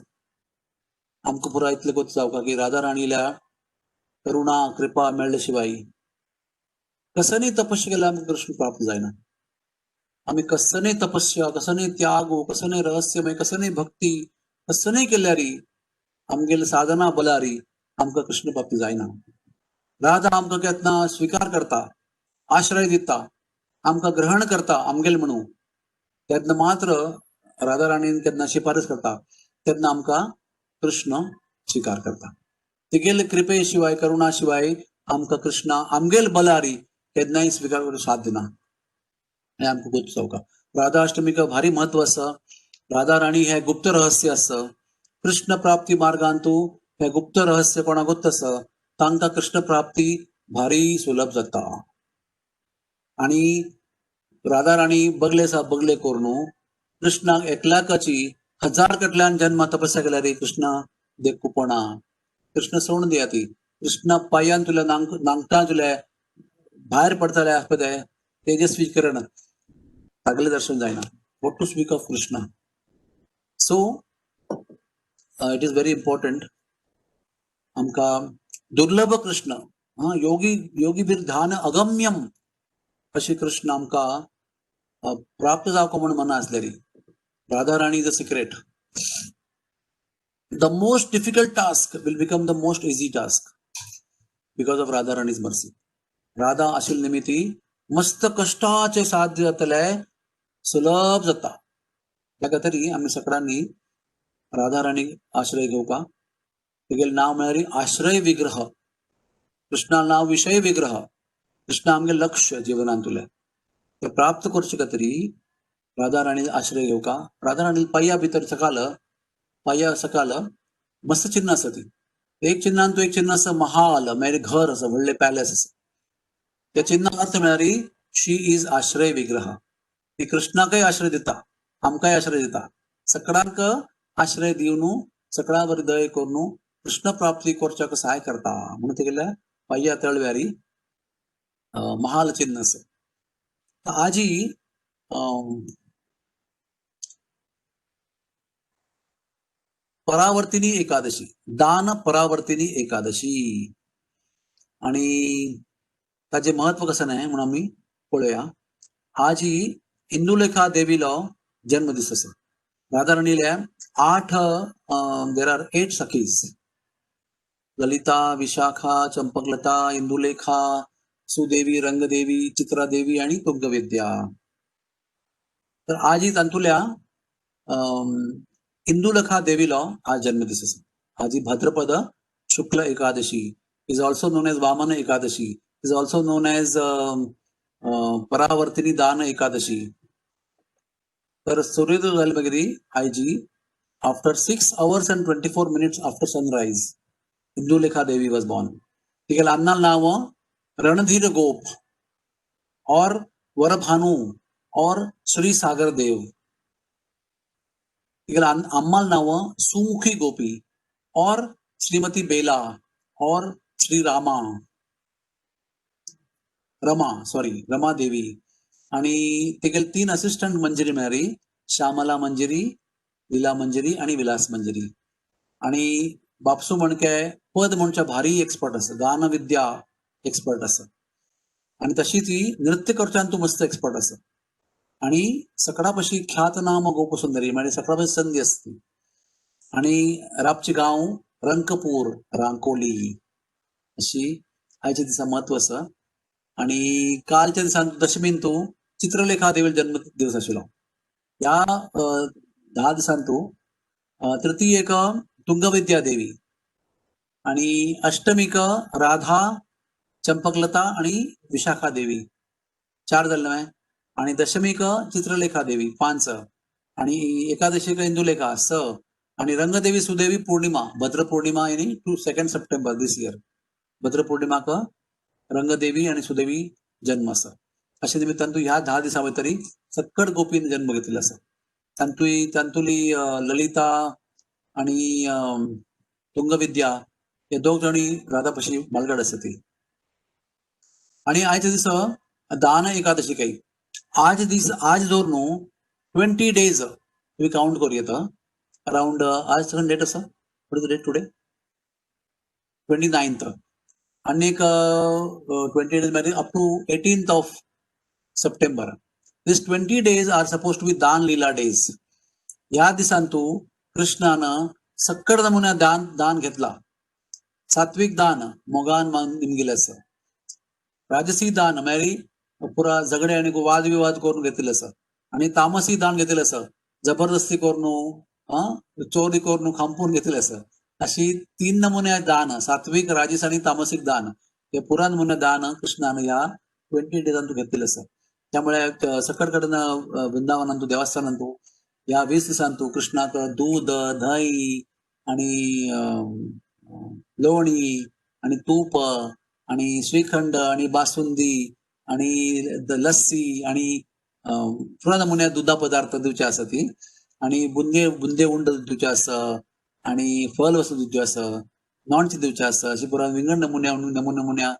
आमकां पुरा इतलें गोत जावका की राधा राणील्या करुणा कृपा मेळ्ळे शिवाय कसनय तपस्या केल्यार आमकां कृष्ण प्राप्त जायना. आमी कसनय तपस्या कसनय त्याग कसनय रहस्यमय कसनय भक्ती कसनय केल्यार आमगेली साधना बलारी आमकां कृष्ण प्राप्त जायना. राधा आमकां केन्ना स्वीकार करता, आश्रय दिता, आमकां ग्रहण करता आमगेल म्हणून. तेन्ना मात्र राधा राणीन केन्ना शिफारस करता तेन्ना आमकां कृष्ण स्वीकार करता. तिगेले कृपे शिवाय करुणा शिवाय आमकां कृष्ण आमगेल बलारी केन्नाय स्वीकार करूंक साध्य ना. हे आमकां गोत जावका. राधा अष्टमीका भारी महत्व आसा. राधा राणी हे गुप्त रहस्य आसा. कृष्ण प्राप्ती मार्गांतू हे गुप्त रहस्य कोणाक गोत आसा तांकां कृष्ण प्राप्ती भारी सुलभ जाता. आणि राधा राणी बगले सा बगले कोरनू कृष्णाक एकल्याकाची 1000 कटल्यान जन्म तपस्या केल्या रे कृष्ण देखूपणा कृष्ण सोडून दिया ती कृष्ण पायान तुला नांगटा तुला भायर पडताले आसपते तेजस्वी किरण सगळे दर्शन जायना what to speak of Krishna so it is very important आमका दुर्लभ कृष्ण योगी योगी बीर ध्यान अगम्यम अशी कृष्ण आमका प्राप्त जावको म्हणून मना असलेली Radha Rani the secret the most difficult task will become the most easy task because of Radha Rani's mercy. Radha आशिल निमित्ती मस्त कष्टाचे साध्य जातले सुलभ जाता ताका तरी आमी सगळ्यांनी राधा राणी आश्रय घेवका तेगेलें नाव म्हळ्यार आश्रय विग्रह कृष्णा नाव विषय विग्रह कृष्ण आमगे लक्ष्य जीवनांत तुले ते प्राप्त करचे खातीर राधा राणी आश्रय घेवका राधा राणी पाया भितर सकाळ मस्त चिन्ह आसा ती एक चिन्हान तू एक चिन्ह आसा महाल मेरे घर आसा व्हडले पॅलेस आसा त्या चिन्हाक अर्थ म्हळ्यार शी इज आश्रय विग्रह ती कृष्णाकय आश्रय दिता आमकांय आश्रय दिता सगळ्यांक आश्रय दिवन सगळ्या बरी दय करून कृष्ण प्राप्ती करच्याक सहाय करता म्हणून तेगेल्या पाया तळव्यारी महाल चिन्ह आसा आजी परावर्तिनी एकादशी दान परावर्तिनी एकादशी आणि ताचे महत्व कसं नाही म्हणून आम्ही पळोवया आज ही इंदुलेखा देवीलो जन्मदिस आसा राधा राणीले 8 देर आर 8 सखीज ललिता विशाखा चंपकलता इंदुलेखा सुदेवी रंगदेवी चित्रादेवी आणि तुंगविद्या तर आज ही तांतुल्या इंदुलेखा देवीलो आज जन्मदिस आसा आज ही भाद्रपद शुक्ल Ekadashi is also known as Vamana Ekadashi, is also known as Paravartini Dana Ekadashi. तर सूर्योदय झाल्यामागीर IG after 6 hours and 24 minutes after sunrise, Indulekha Devi was born. तिगेलें अन्नाल नाव रणधीर गोप और वरभानु और श्री सागर देव. तिगेलें अम्माल नाव सुमुखी गोपी और श्रीमती बेला और श्री रमा देवी आणि तेगेल 3 असिस्टंट मंजिरी मेळ्ळी श्यामला मंजिरी लीला मंजिरी आणि विलास मंजिरी आणि बापसू म्हणके पद म्हणच्या भारी एक्सपर्ट आसा गान विद्या एक्सपर्ट आसा आणि तशी ती नृत्य करच्यान तू मस्त एक्सपर्ट आसा आणि सकळा पशी ख्यातनाम गोपसुंदरी म्हणजे सकळा पशी संधी असती आणि रापची गांव रंकपूर रांकोली अशी आयच्या दिसा महत्व आसा आणि कालच्या दिसान दशमीन तू चित्रलेखा देवी जन्म दिवस आशिल्लो ह्या 10 दिसान तू तृतीयेक तुंगविद्या देवी आणि अष्टमीक राधा चंपकलता आणि विशाखा देवी 4 जाले आणि दशमीक चित्रलेखा देवी 5 आणि एकादशीक इंदुलेखा 6 आणि रंगदेवी सुदेवी पौर्णिमा भद्र पौर्णिमा यानी 2 सप्टेंबर दिस इयर भद्र पौर्णिमाक रंगदेवी आणि सुदेवी जन्म आसा अशे निमित्तान तू ह्या 10 दिसा भितरी सक्कड गोपीन जन्म घेतलेलो आसा तांतुली ललिता आणि तुंगविद्या हे दोग जणी राधा पशी मालगड आसा ती आणि आयच्या दिसा दान एकादशी काही आज जोर न्हू 20 days तुम्ही काउंट करूं अराउंड आज सगळं डेट आसा what is the date today 29th आणि एक 20 days मध्ये up to 18th of September. These 20 days are supposed to be दान लीला days. या दिसान तू कृष्णानं सक्कड नमुन्या दान घेतला सात्विक दान मोगान निमगेले आसा राजसी दान मेरी पुरा झगडे आणि वाद विवाद करून घेतलेले आसा आणि तामसी दान घेतलेले आसा जबरदस्ती करून चोरी करून खांपून घेतलेले आसा अशी 3 नमुने दान सात्विक राजस आणि तामसिक दान हे पुरा नमुने दान कृष्णानं या 20 डेजान तू घेतलेले आसा त्यामुळे सकड कडेन वृंदावनांत देवस्थानांत तू या 20 दिसान तू कृष्णाक दूध दही आणि लोणी आणि तूप आणि श्रीखंड आणि बासुंदी आणि लस्सी आणि पुरा नमुन्या दुधा पदार्थ दिवचे आसा ती आणि बुंदे उंड दिवचे आसा आणि फळ वस्तू दिवचे आसा नॉनचे दिवचे आसा अशी पुरा विंगड नमुन्या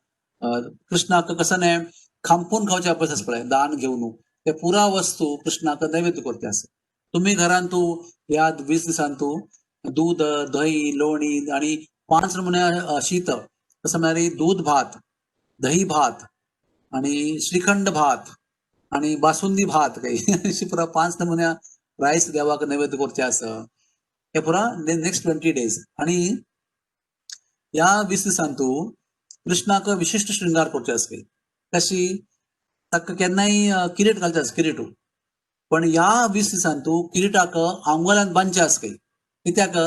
कृष्णाक कसं नाही खांपून खावचे आपस पळय दान घेऊन ते पुरा वस्तू कृष्णाक नैवेद्य करते आसा तुम्ही घरान तू या 20 दिसान तू दूध दही लोणी आणि 5 नमुन्या शीत कसं म्हळ्यार दूध भात दही भात आणि श्रीखंड भात आणि बासुंदी भात काही अशी पुरा 5 नमुन्या राईस देवाक नैवेद्य करचे आसा हे पुरा नेक्स्ट 20 days आणि या 20 दिसान तू कृष्णाक विशिष्ट श्रृंगार करचे आसा काही कशी ताका केन्नाय किरीट घालचे आसा किरीटू पण या 20 दिसान तू किरीटाक आंगोलान बांदचे आसा काही कित्याक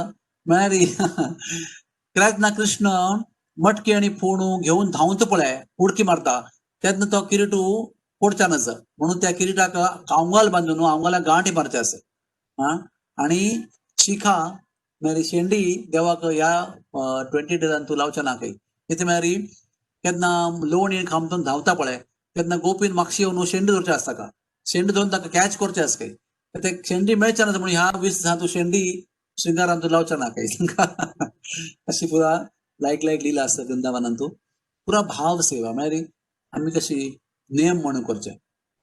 म्हळ्यार कित्याक ना कृष्ण मटकी आणि फोणू घेऊन धांवता पळय उडकी मारता तेन्ना तो किरीटू पोडचा नसा म्हणून त्या किरीटाक आंगोल बांदून आंगोलाक गांठी मारचे आसा आणि शिखा म्हळ्यार शेंडी देवाक या 20 days तू लावचे ना काही कितें म्हळ्यार केन्ना लोणी खांबतून धांवता पळय तेन्ना गोपीन मागशी येवन शेंडी धरचे आसता का शेंडी धरून ताका कॅच करचे आसा काही ते शेंडी मेळचे ना म्हणून ह्या 20 दिसान तू शेंडी श्रृंगारान तू लावचे ना काही अशी पुरा लायक लिहिला आसता वृंदावनान तू पुरा भाव सेवा म्हळ्यार आमी कशी नेम म्हणून करचे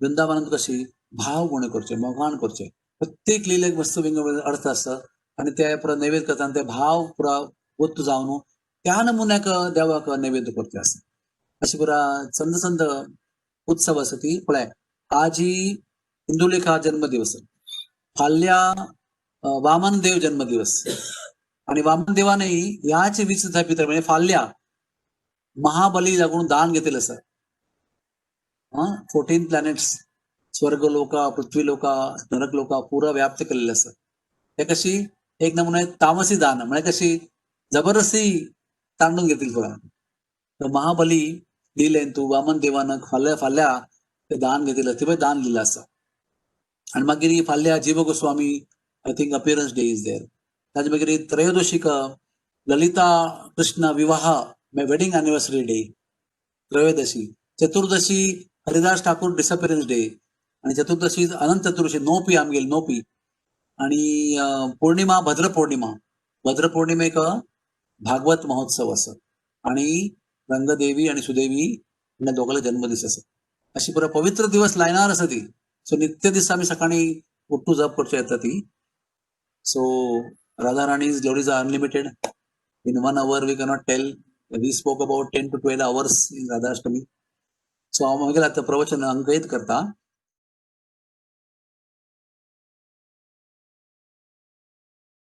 वृंदावनान कशी भाव म्हणून करचे मोगान करचे प्रत्येक लिहिलेक वस्तू वेगवेगळे अर्थ आसता आणि ते पुरा नैवेद्य करताना ते भाव पुरा वस्तू जावन त्या नमुन्याक देवाक नैवेद्य करचे आसता अशी पुरा चंद उत्सव आसा ती पळय आजी इंदुलेखा जन्मदिवस फाल्या वामन देव जन्मदिवस आणि वामन देवानय ह्याच 20 दिसा भितर म्हणजे फाल्या महाबली लागून दान घेतलेलं आसा 14 प्लॅनेट्स स्वर्ग लोका पृथ्वी लोका नरक लोका पुरा व्याप्त केलेले आसा ते कशी एक नमुने तामसी दान म्हणजे कशी जबरदस्ती तांडून घेतली पुरा तर महाबली दिले तू वामन देवान फाल्या ते दान घेतलेलं ते दान दिलं आसा आणि मागीर फाल्या Jiva Goswami I think appearance day is there ताजे मागीर त्रयोदशीक ललिता कृष्ण विवाह वेडिंग एनिवर्सरी डे त्रयोदशी चतुर्दशी हरिदास ठाकूर डिसअपियरन्स डे आणि चतुर्दशी अनंत चतुर्दशी नोपी आमगेली नोपी आणि पौर्णिमा भद्र पौर्णिमेक भागवत महोत्सव आसा आणि रंगदेवी आणि सुदेवी यांना दोघांना जन्मदिवस आसा अशी पुरा पवित्र दिवस लायनार आसा ती सो नित्य दिस आम्ही सकाळी उठू जप करची येता ती so Radha Rani's glories are unlimited in 1 hour we cannot tell we spoke about 10 to 12 hours in Radhashtami so हांव मागीर आतां प्रवचन अंकयित करता